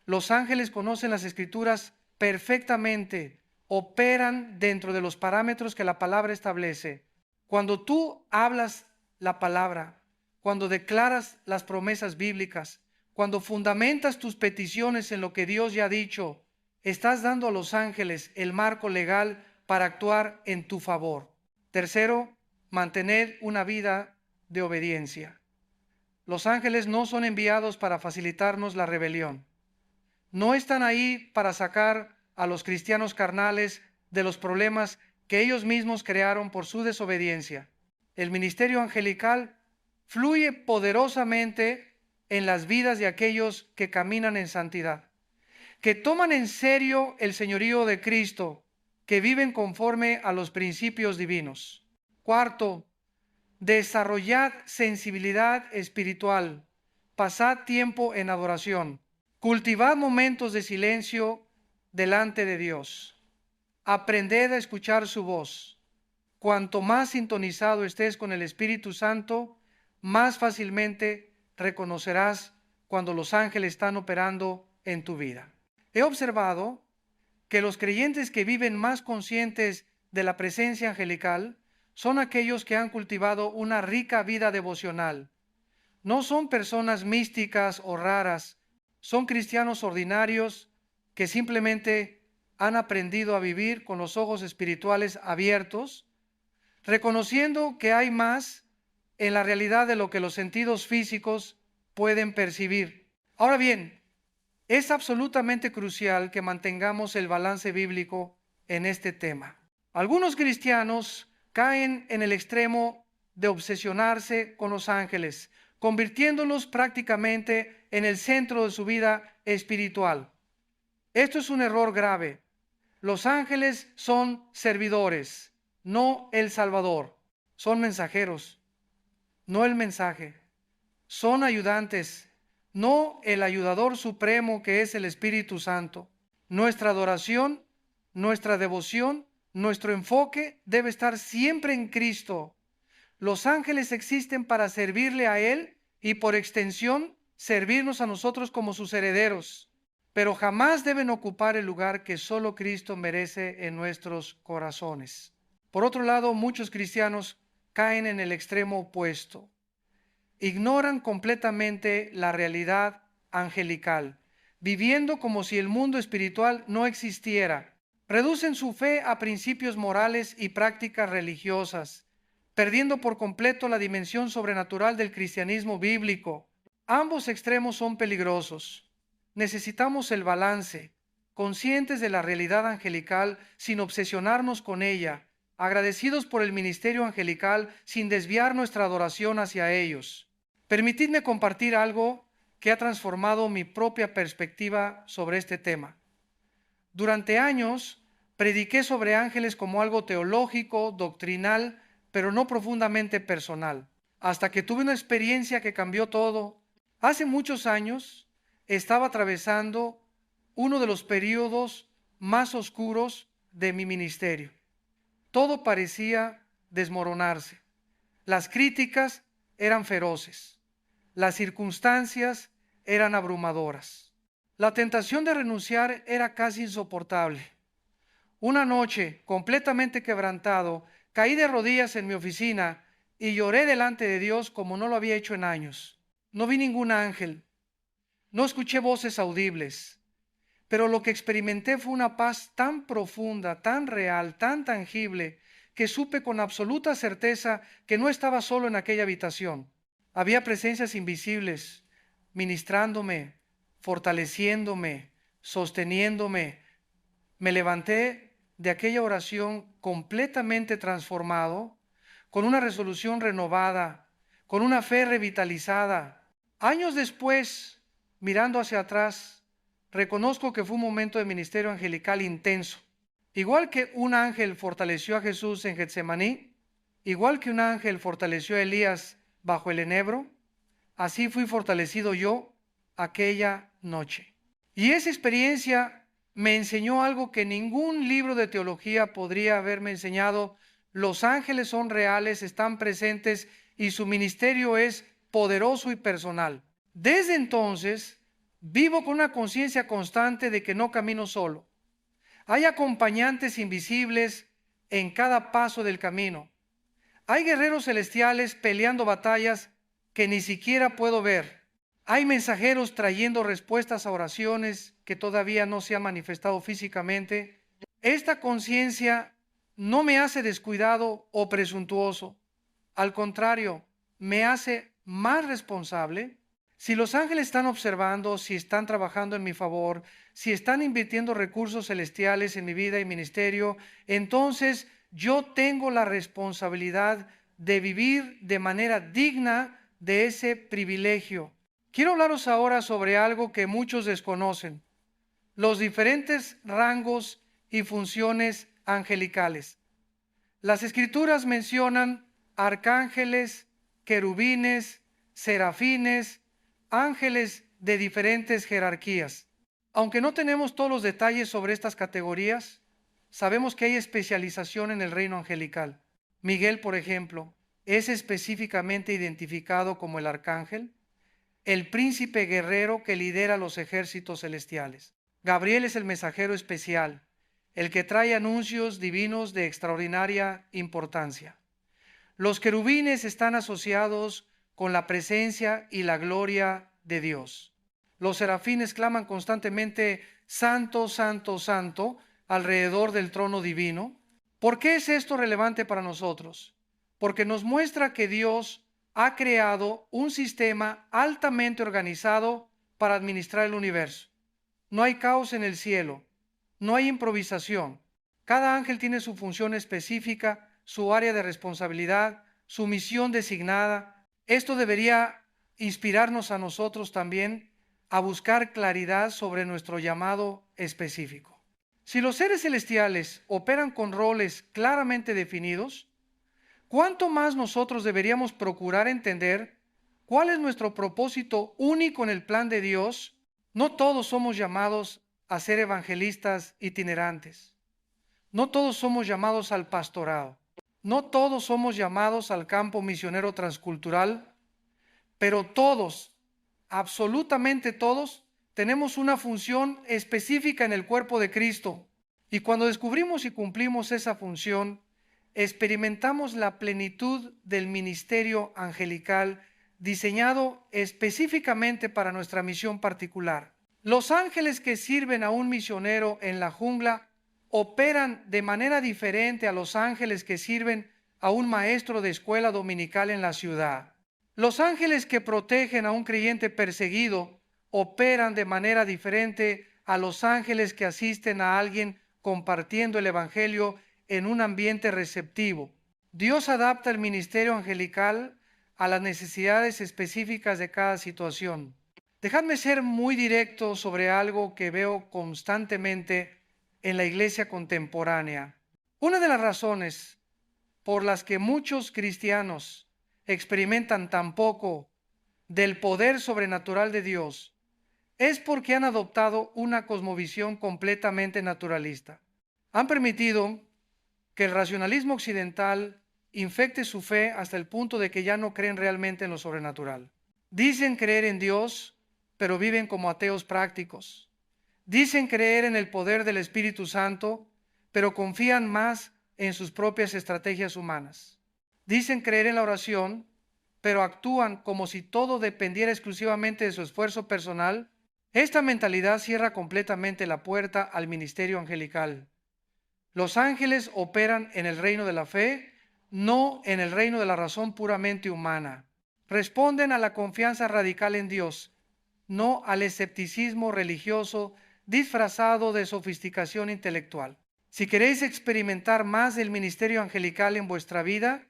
Los ángeles conocen las escrituras perfectamente, operan dentro de los parámetros que la palabra establece. Cuando tú hablas la palabra, cuando declaras las promesas bíblicas, cuando fundamentas tus peticiones en lo que Dios ya ha dicho, estás dando a los ángeles el marco legal para actuar en tu favor. Tercero, mantener una vida de obediencia. Los ángeles no son enviados para facilitarnos la rebelión. No están ahí para sacar a los cristianos carnales de los problemas que ellos mismos crearon por su desobediencia. El ministerio angelical fluye poderosamente en las vidas de aquellos que caminan en santidad, que toman en serio el señorío de Cristo, que viven conforme a los principios divinos. Cuarto, desarrollad sensibilidad espiritual, pasad tiempo en adoración, cultivad momentos de silencio delante de Dios, aprended a escuchar su voz. Cuanto más sintonizado estés con el Espíritu Santo, más fácilmente reconocerás cuando los ángeles están operando en tu vida. He observado que los creyentes que viven más conscientes de la presencia angelical son aquellos que han cultivado una rica vida devocional. No son personas místicas o raras, son cristianos ordinarios que simplemente han aprendido a vivir con los ojos espirituales abiertos, reconociendo que hay más en la realidad de lo que los sentidos físicos pueden percibir. Ahora bien, es absolutamente crucial que mantengamos el balance bíblico en este tema. Algunos cristianos caen en el extremo de obsesionarse con los ángeles, convirtiéndolos prácticamente en el centro de su vida espiritual. Esto es un error grave. Los ángeles son servidores, no el Salvador. Son mensajeros, no el mensaje. Son ayudantes, no el ayudador supremo que es el Espíritu Santo. Nuestra adoración, nuestra devoción, nuestro enfoque debe estar siempre en Cristo. Los ángeles existen para servirle a Él y por extensión servirnos a nosotros como sus herederos, pero jamás deben ocupar el lugar que solo Cristo merece en nuestros corazones. Por otro lado, muchos cristianos caen en el extremo opuesto. Ignoran completamente la realidad angelical, viviendo como si el mundo espiritual no existiera. Reducen su fe a principios morales y prácticas religiosas, perdiendo por completo la dimensión sobrenatural del cristianismo bíblico. Ambos extremos son peligrosos. Necesitamos el balance, conscientes de la realidad angelical sin obsesionarnos con ella, agradecidos por el ministerio angelical sin desviar nuestra adoración hacia ellos. Permitidme compartir algo que ha transformado mi propia perspectiva sobre este tema. Durante años prediqué sobre ángeles como algo teológico, doctrinal, pero no profundamente personal, hasta que tuve una experiencia que cambió todo. Hace muchos años estaba atravesando uno de los periodos más oscuros de mi ministerio. Todo parecía desmoronarse. Las críticas eran feroces. Las circunstancias eran abrumadoras. La tentación de renunciar era casi insoportable. Una noche, completamente quebrantado, caí de rodillas en mi oficina y lloré delante de Dios como no lo había hecho en años. No vi ningún ángel, no escuché voces audibles, pero lo que experimenté fue una paz tan profunda, tan real, tan tangible, que supe con absoluta certeza que no estaba solo en aquella habitación. Había presencias invisibles, ministrándome, fortaleciéndome, sosteniéndome. Me levanté de aquella oración completamente transformado, con una resolución renovada, con una fe revitalizada. Años después, mirando hacia atrás, reconozco que fue un momento de ministerio angelical intenso. Igual que un ángel fortaleció a Jesús en Getsemaní, igual que un ángel fortaleció a Elías bajo el enebro, así fui fortalecido yo aquella noche. Y esa experiencia me enseñó algo que ningún libro de teología podría haberme enseñado. Los ángeles son reales, están presentes y su ministerio es poderoso y personal. Desde entonces, vivo con una conciencia constante de que no camino solo. Hay acompañantes invisibles en cada paso del camino. Hay guerreros celestiales peleando batallas que ni siquiera puedo ver. Hay mensajeros trayendo respuestas a oraciones que todavía no se han manifestado físicamente. Esta conciencia no me hace descuidado o presuntuoso. Al contrario, me hace más responsable. Si los ángeles están observando, si están trabajando en mi favor, si están invirtiendo recursos celestiales en mi vida y ministerio, entonces yo tengo la responsabilidad de vivir de manera digna de ese privilegio. Quiero hablaros ahora sobre algo que muchos desconocen: los diferentes rangos y funciones angelicales. Las Escrituras mencionan arcángeles, querubines, serafines, ángeles de diferentes jerarquías. Aunque no tenemos todos los detalles sobre estas categorías, sabemos que hay especialización en el reino angelical. Miguel, por ejemplo, es específicamente identificado como el arcángel, el príncipe guerrero que lidera los ejércitos celestiales. Gabriel es el mensajero especial, el que trae anuncios divinos de extraordinaria importancia. Los querubines están asociados con la presencia y la gloria de Dios. Los serafines claman constantemente: Santo, Santo, Santo, alrededor del trono divino. ¿Por qué es esto relevante para nosotros? Porque nos muestra que Dios ha creado un sistema altamente organizado para administrar el universo. No hay caos en el cielo, no hay improvisación. Cada ángel tiene su función específica su área de responsabilidad, su misión designada. Esto debería inspirarnos a nosotros también a buscar claridad sobre nuestro llamado específico. Si los seres celestiales operan con roles claramente definidos, ¿cuánto más nosotros deberíamos procurar entender cuál es nuestro propósito único en el plan de Dios? No todos somos llamados a ser evangelistas itinerantes. No todos somos llamados al pastorado. No todos somos llamados al campo misionero transcultural, pero todos, absolutamente todos, tenemos una función específica en el cuerpo de Cristo. Y cuando descubrimos y cumplimos esa función, experimentamos la plenitud del ministerio angelical diseñado específicamente para nuestra misión particular. Los ángeles que sirven a un misionero en la jungla operan de manera diferente a los ángeles que sirven a un maestro de escuela dominical en la ciudad. Los ángeles que protegen a un creyente perseguido operan de manera diferente a los ángeles que asisten a alguien compartiendo el evangelio en un ambiente receptivo. Dios adapta el ministerio angelical a las necesidades específicas de cada situación. Dejadme ser muy directo sobre algo que veo constantemente en la iglesia contemporánea. Una de las razones por las que muchos cristianos experimentan tan poco del poder sobrenatural de Dios es porque han adoptado una cosmovisión completamente naturalista. Han permitido que el racionalismo occidental infecte su fe hasta el punto de que ya no creen realmente en lo sobrenatural. Dicen creer en Dios, pero viven como ateos prácticos. Dicen creer en el poder del Espíritu Santo, pero confían más en sus propias estrategias humanas. Dicen creer en la oración, pero actúan como si todo dependiera exclusivamente de su esfuerzo personal. Esta mentalidad cierra completamente la puerta al ministerio angelical. Los ángeles operan en el reino de la fe, no en el reino de la razón puramente humana. Responden a la confianza radical en Dios, no al escepticismo religioso disfrazado de sofisticación intelectual. Si queréis experimentar más del ministerio angelical en vuestra vida,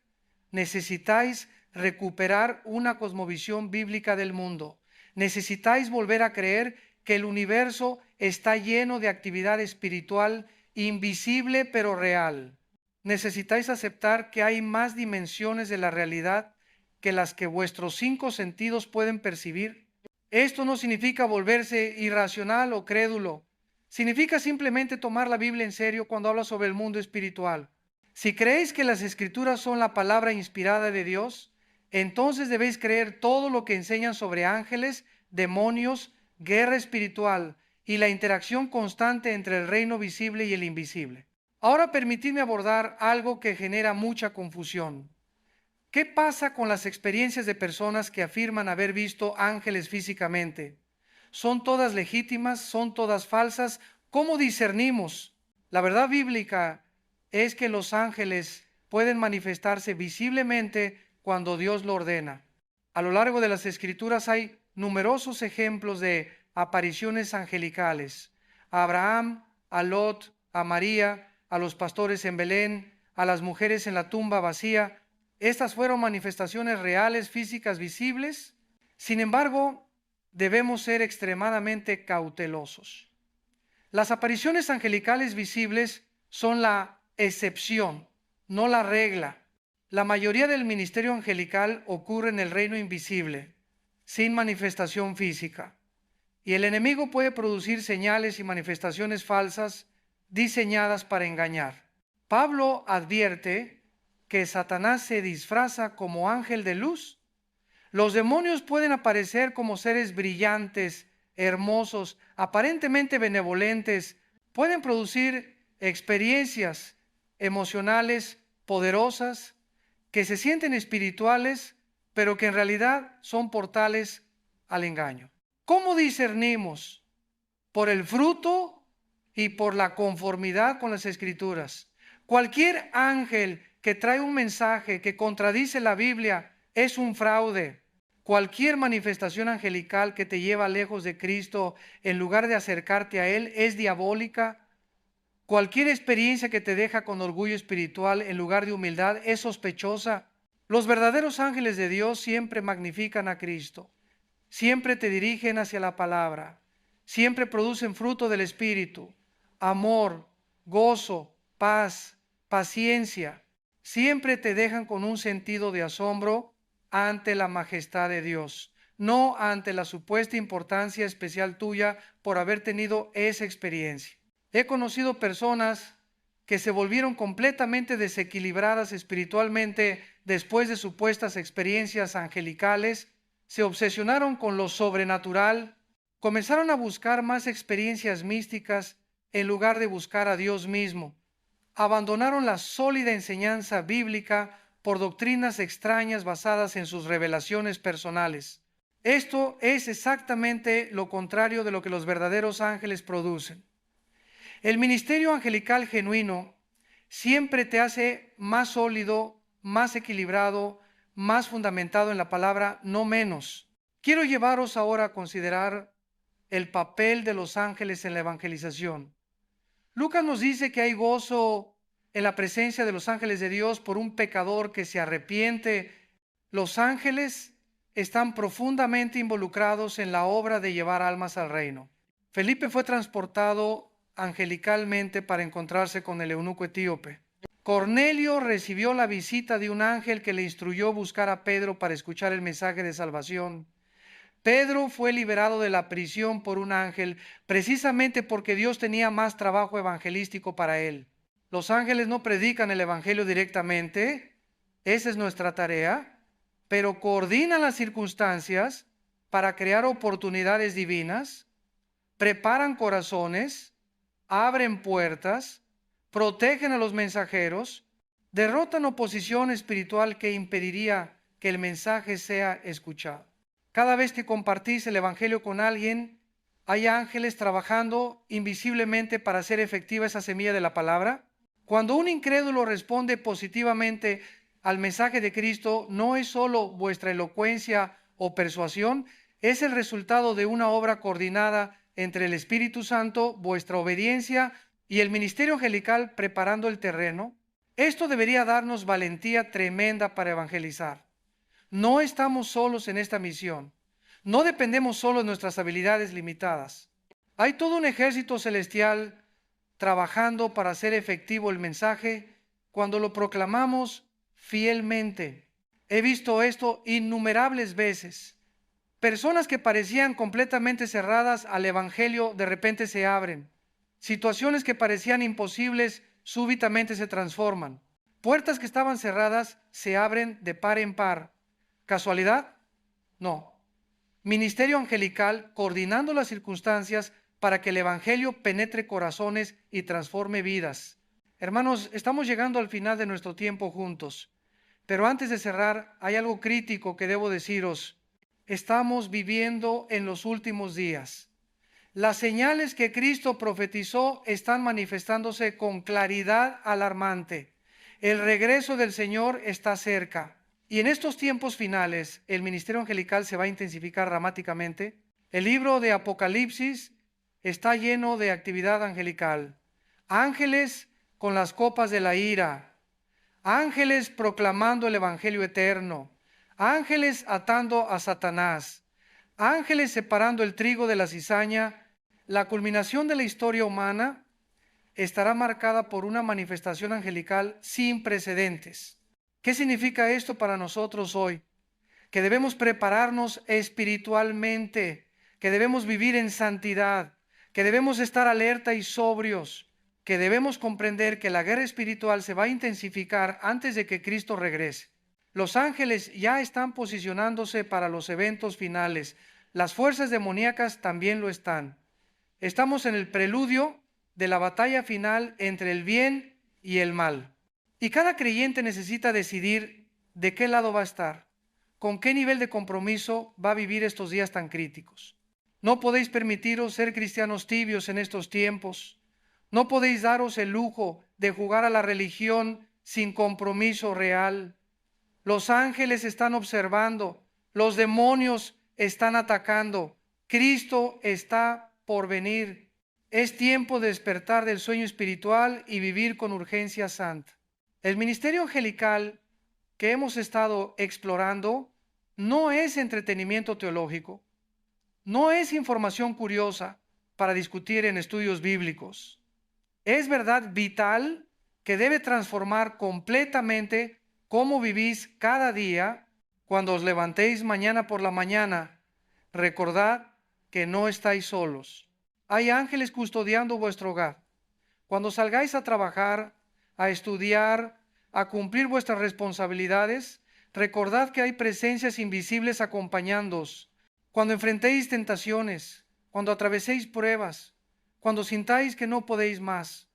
necesitáis recuperar una cosmovisión bíblica del mundo. Necesitáis volver a creer que el universo está lleno de actividad espiritual invisible pero real. Necesitáis aceptar que hay más dimensiones de la realidad que las que vuestros 5 sentidos pueden percibir. Esto no significa volverse irracional o crédulo. Significa simplemente tomar la Biblia en serio cuando habla sobre el mundo espiritual. Si creéis que las Escrituras son la palabra inspirada de Dios, entonces debéis creer todo lo que enseñan sobre ángeles, demonios, guerra espiritual y la interacción constante entre el reino visible y el invisible. Ahora permitidme abordar algo que genera mucha confusión. ¿Qué pasa con las experiencias de personas que afirman haber visto ángeles físicamente? ¿Son todas legítimas? ¿Son todas falsas? ¿Cómo discernimos? La verdad bíblica es que los ángeles pueden manifestarse visiblemente cuando Dios lo ordena. A lo largo de las Escrituras hay numerosos ejemplos de apariciones angelicales. A Abraham, a Lot, a María, a los pastores en Belén, a las mujeres en la tumba vacía. Estas fueron manifestaciones reales, físicas, visibles. Sin embargo, debemos ser extremadamente cautelosos. Las apariciones angelicales visibles son la excepción, no la regla. La mayoría del ministerio angelical ocurre en el reino invisible, sin manifestación física. Y el enemigo puede producir señales y manifestaciones falsas diseñadas para engañar. Pablo advierte que Satanás se disfraza como ángel de luz. Los demonios pueden aparecer como seres brillantes, hermosos, aparentemente benevolentes. Pueden producir experiencias emocionales poderosas que se sienten espirituales, pero que en realidad son portales al engaño. ¿Cómo discernimos? Por el fruto y por la conformidad con las Escrituras. Cualquier ángel que trae un mensaje que contradice la Biblia es un fraude. Cualquier manifestación angelical que te lleva lejos de Cristo en lugar de acercarte a Él es diabólica. Cualquier experiencia que te deja con orgullo espiritual en lugar de humildad es sospechosa. Los verdaderos ángeles de Dios siempre magnifican a Cristo, siempre te dirigen hacia la palabra, siempre producen fruto del Espíritu, amor, gozo, paz, paciencia. Siempre te dejan con un sentido de asombro ante la majestad de Dios, no ante la supuesta importancia especial tuya por haber tenido esa experiencia. He conocido personas que se volvieron completamente desequilibradas espiritualmente después de supuestas experiencias angelicales, se obsesionaron con lo sobrenatural, comenzaron a buscar más experiencias místicas en lugar de buscar a Dios mismo. Abandonaron la sólida enseñanza bíblica por doctrinas extrañas basadas en sus revelaciones personales. Esto es exactamente lo contrario de lo que los verdaderos ángeles producen. El ministerio angelical genuino siempre te hace más sólido, más equilibrado, más fundamentado en la palabra, no menos. Quiero llevaros ahora a considerar el papel de los ángeles en la evangelización. Lucas nos dice que hay gozo en la presencia de los ángeles de Dios por un pecador que se arrepiente. Los ángeles están profundamente involucrados en la obra de llevar almas al reino. Felipe fue transportado angelicalmente para encontrarse con el eunuco etíope. Cornelio recibió la visita de un ángel que le instruyó buscar a Pedro para escuchar el mensaje de salvación. Pedro fue liberado de la prisión por un ángel precisamente porque Dios tenía más trabajo evangelístico para él. Los ángeles no predican el evangelio directamente, esa es nuestra tarea, pero coordinan las circunstancias para crear oportunidades divinas, preparan corazones, abren puertas, protegen a los mensajeros, derrotan oposición espiritual que impediría que el mensaje sea escuchado. Cada vez que compartís el evangelio con alguien, hay ángeles trabajando invisiblemente para hacer efectiva esa semilla de la palabra. Cuando un incrédulo responde positivamente al mensaje de Cristo, no es solo vuestra elocuencia o persuasión, es el resultado de una obra coordinada entre el Espíritu Santo, vuestra obediencia y el ministerio angelical preparando el terreno. Esto debería darnos valentía tremenda para evangelizar. No estamos solos en esta misión. No dependemos solo de nuestras habilidades limitadas. Hay todo un ejército celestial trabajando para hacer efectivo el mensaje cuando lo proclamamos fielmente. He visto esto innumerables veces. Personas que parecían completamente cerradas al evangelio de repente se abren. Situaciones que parecían imposibles súbitamente se transforman. Puertas que estaban cerradas se abren de par en par. ¿Casualidad? No. Ministerio angelical coordinando las circunstancias para que el evangelio penetre corazones y transforme vidas. Hermanos, estamos llegando al final de nuestro tiempo juntos, pero antes de cerrar hay algo crítico que debo deciros. Estamos viviendo en los últimos días. Las señales que Cristo profetizó están manifestándose con claridad alarmante. El regreso del Señor está cerca. Y en estos tiempos finales, el ministerio angelical se va a intensificar dramáticamente. El libro de Apocalipsis está lleno de actividad angelical. Ángeles con las copas de la ira. Ángeles proclamando el evangelio eterno. Ángeles atando a Satanás. Ángeles separando el trigo de la cizaña. La culminación de la historia humana estará marcada por una manifestación angelical sin precedentes. ¿Qué significa esto para nosotros hoy? Que debemos prepararnos espiritualmente, que debemos vivir en santidad, que debemos estar alerta y sobrios, que debemos comprender que la guerra espiritual se va a intensificar antes de que Cristo regrese. Los ángeles ya están posicionándose para los eventos finales. Las fuerzas demoníacas también lo están. Estamos en el preludio de la batalla final entre el bien y el mal. Y cada creyente necesita decidir de qué lado va a estar, con qué nivel de compromiso va a vivir estos días tan críticos. No podéis permitiros ser cristianos tibios en estos tiempos. No podéis daros el lujo de jugar a la religión sin compromiso real. Los ángeles están observando, los demonios están atacando. Cristo está por venir. Es tiempo de despertar del sueño espiritual y vivir con urgencia santa. El ministerio angelical que hemos estado explorando no es entretenimiento teológico, no es información curiosa para discutir en estudios bíblicos. Es verdad vital que debe transformar completamente cómo vivís cada día. Cuando os levantéis mañana por la mañana, recordad que no estáis solos. Hay ángeles custodiando vuestro hogar. Cuando salgáis a trabajar, a estudiar, a cumplir vuestras responsabilidades, recordad que hay presencias invisibles acompañándoos. Cuando enfrentéis tentaciones, cuando atraveséis pruebas, cuando sintáis que no podéis más,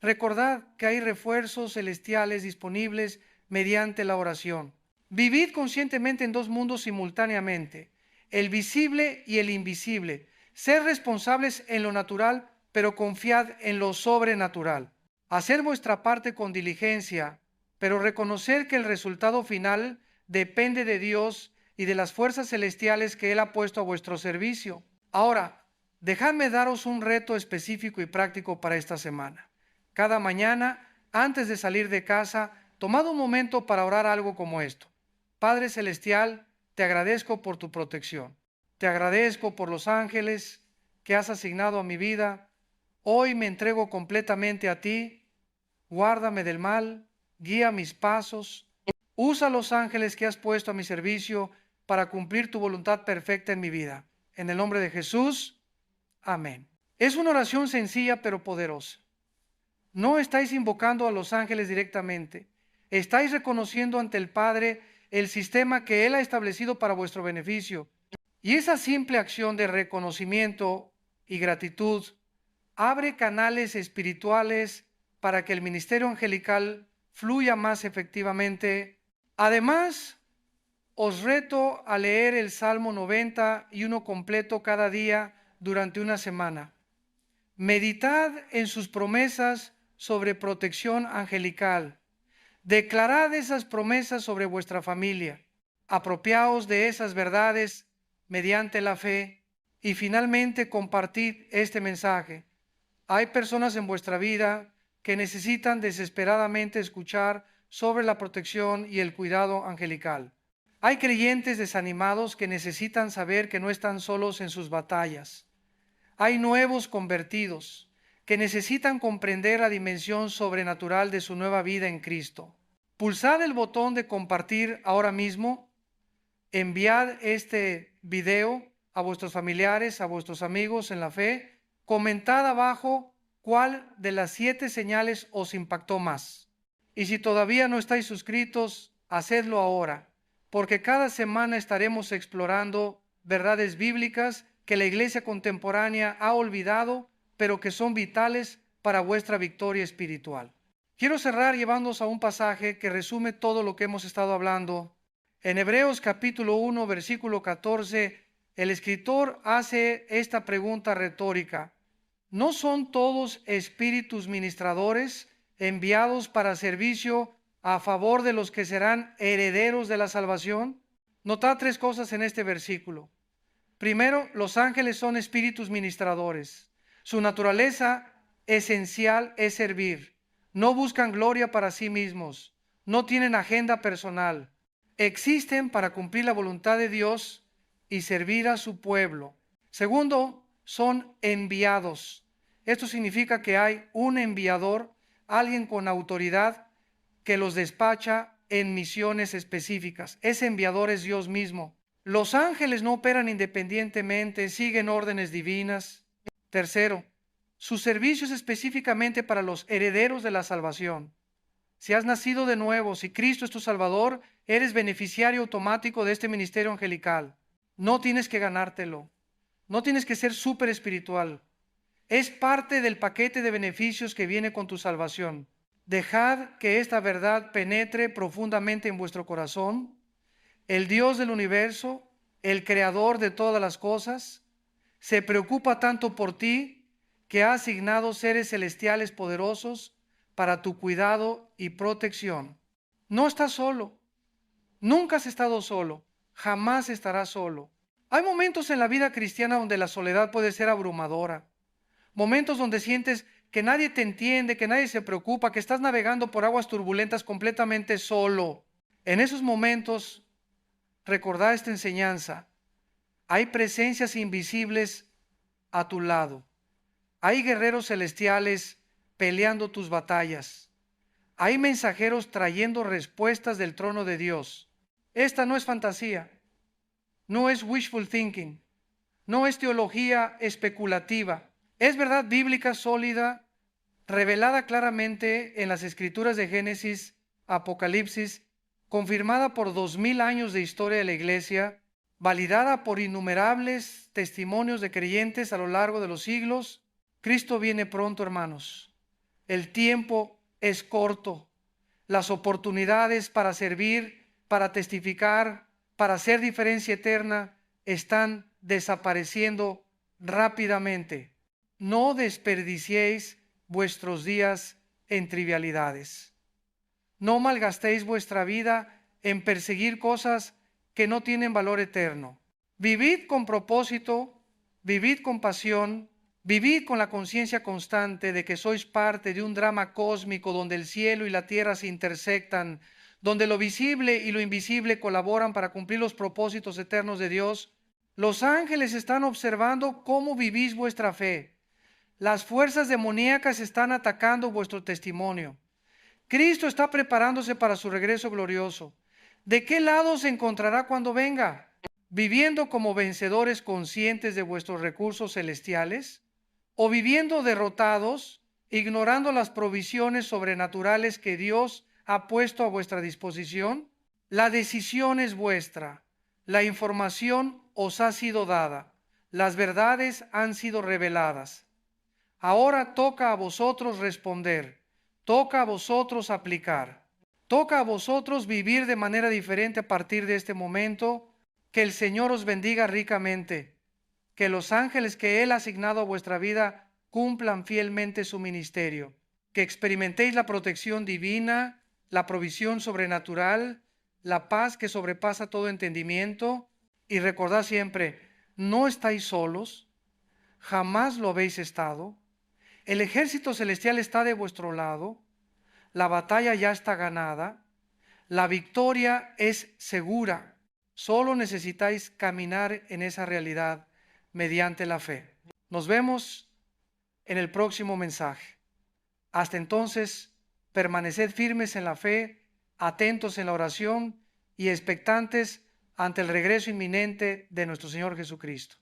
recordad que hay refuerzos celestiales disponibles mediante la oración. Vivid conscientemente en dos mundos simultáneamente, el visible y el invisible. Sed responsables en lo natural, pero confiad en lo sobrenatural. Hacer vuestra parte con diligencia, pero reconocer que el resultado final depende de Dios y de las fuerzas celestiales que Él ha puesto a vuestro servicio. Ahora, dejadme daros un reto específico y práctico para esta semana. Cada mañana, antes de salir de casa, tomad un momento para orar algo como esto. Padre Celestial, te agradezco por tu protección. Te agradezco por los ángeles que has asignado a mi vida. Hoy me entrego completamente a ti. Guárdame del mal, guía mis pasos. Usa los ángeles que has puesto a mi servicio para cumplir tu voluntad perfecta en mi vida. En el nombre de Jesús, amén. Es una oración sencilla pero poderosa. No estáis invocando a los ángeles directamente. Estáis reconociendo ante el Padre el sistema que Él ha establecido para vuestro beneficio. Y esa simple acción de reconocimiento y gratitud abre canales espirituales para que el ministerio angelical fluya más efectivamente. Además, os reto a leer el Salmo 91 completo cada día durante una semana. Meditad en sus promesas sobre protección angelical. Declarad esas promesas sobre vuestra familia. Apropiaos de esas verdades mediante la fe. Y finalmente compartid este mensaje. Hay personas en vuestra vida que necesitan desesperadamente escuchar sobre la protección y el cuidado angelical. Hay creyentes desanimados que necesitan saber que no están solos en sus batallas. Hay nuevos convertidos que necesitan comprender la dimensión sobrenatural de su nueva vida en Cristo. Pulsad el botón de compartir ahora mismo. Enviad este video a vuestros familiares, a vuestros amigos en la fe. Comentad abajo cuál de las 7 señales os impactó más. Y si todavía no estáis suscritos, hacedlo ahora, porque cada semana estaremos explorando verdades bíblicas que la iglesia contemporánea ha olvidado, pero que son vitales para vuestra victoria espiritual. Quiero cerrar llevándoos a un pasaje que resume todo lo que hemos estado hablando. En Hebreos capítulo 1, versículo 14, el escritor hace esta pregunta retórica. ¿No son todos espíritus ministradores enviados para servicio a favor de los que serán herederos de la salvación? Notad 3 cosas en este versículo. Primero, los ángeles son espíritus ministradores. Su naturaleza esencial es servir. No buscan gloria para sí mismos. No tienen agenda personal. Existen para cumplir la voluntad de Dios y servir a su pueblo. Segundo, son enviados. Esto significa que hay un enviador, alguien con autoridad que los despacha en misiones específicas. Ese enviador es Dios mismo. Los ángeles no operan independientemente, siguen órdenes divinas. Tercero, su servicio es específicamente para los herederos de la salvación. Si has nacido de nuevo, si Cristo es tu Salvador, eres beneficiario automático de este ministerio angelical. No tienes que ganártelo. No tienes que ser súper espiritual. Es parte del paquete de beneficios que viene con tu salvación. Dejad que esta verdad penetre profundamente en vuestro corazón. El Dios del universo, el creador de todas las cosas, se preocupa tanto por ti que ha asignado seres celestiales poderosos para tu cuidado y protección. No estás solo. Nunca has estado solo. Jamás estarás solo. Hay momentos en la vida cristiana donde la soledad puede ser abrumadora. momentos donde sientes que nadie te entiende, que nadie se preocupa, que estás navegando por aguas turbulentas completamente solo. En esos momentos, recordad esta enseñanza. Hay presencias invisibles a tu lado. Hay guerreros celestiales peleando tus batallas. Hay mensajeros trayendo respuestas del trono de Dios. Esta no es fantasía, no es wishful thinking, no es teología especulativa. Es verdad bíblica sólida, revelada claramente en las escrituras de Génesis, Apocalipsis, confirmada por 2000 años de historia de la iglesia, validada por innumerables testimonios de creyentes a lo largo de los siglos. Cristo viene pronto, hermanos. El tiempo es corto. Las oportunidades para servir, para testificar, para hacer diferencia eterna, están desapareciendo rápidamente. No desperdiciéis vuestros días en trivialidades. No malgastéis vuestra vida en perseguir cosas que no tienen valor eterno. Vivid con propósito, vivid con pasión, vivid con la conciencia constante de que sois parte de un drama cósmico donde el cielo y la tierra se intersectan, donde lo visible y lo invisible colaboran para cumplir los propósitos eternos de Dios. Los ángeles están observando cómo vivís vuestra fe. Las fuerzas demoníacas están atacando vuestro testimonio. Cristo está preparándose para su regreso glorioso. ¿De qué lado se encontrará cuando venga? ¿Viviendo como vencedores conscientes de vuestros recursos celestiales? ¿O viviendo derrotados, ignorando las provisiones sobrenaturales que Dios ha puesto a vuestra disposición? La decisión es vuestra. La información os ha sido dada. Las verdades han sido reveladas. Ahora toca a vosotros responder. Toca a vosotros aplicar. Toca a vosotros vivir de manera diferente a partir de este momento. Que el Señor os bendiga ricamente. Que los ángeles que Él ha asignado a vuestra vida cumplan fielmente su ministerio. Que experimentéis la protección divina, la provisión sobrenatural, la paz que sobrepasa todo entendimiento. Y recordad siempre, no estáis solos, jamás lo habéis estado. El ejército celestial está de vuestro lado, la batalla ya está ganada, la victoria es segura, solo necesitáis caminar en esa realidad mediante la fe. Nos vemos en el próximo mensaje. Hasta entonces, permaneced firmes en la fe, atentos en la oración y expectantes ante el regreso inminente de nuestro Señor Jesucristo.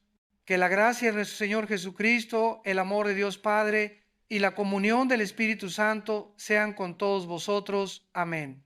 Que la gracia de nuestro Señor Jesucristo, el amor de Dios Padre y la comunión del Espíritu Santo sean con todos vosotros. Amén.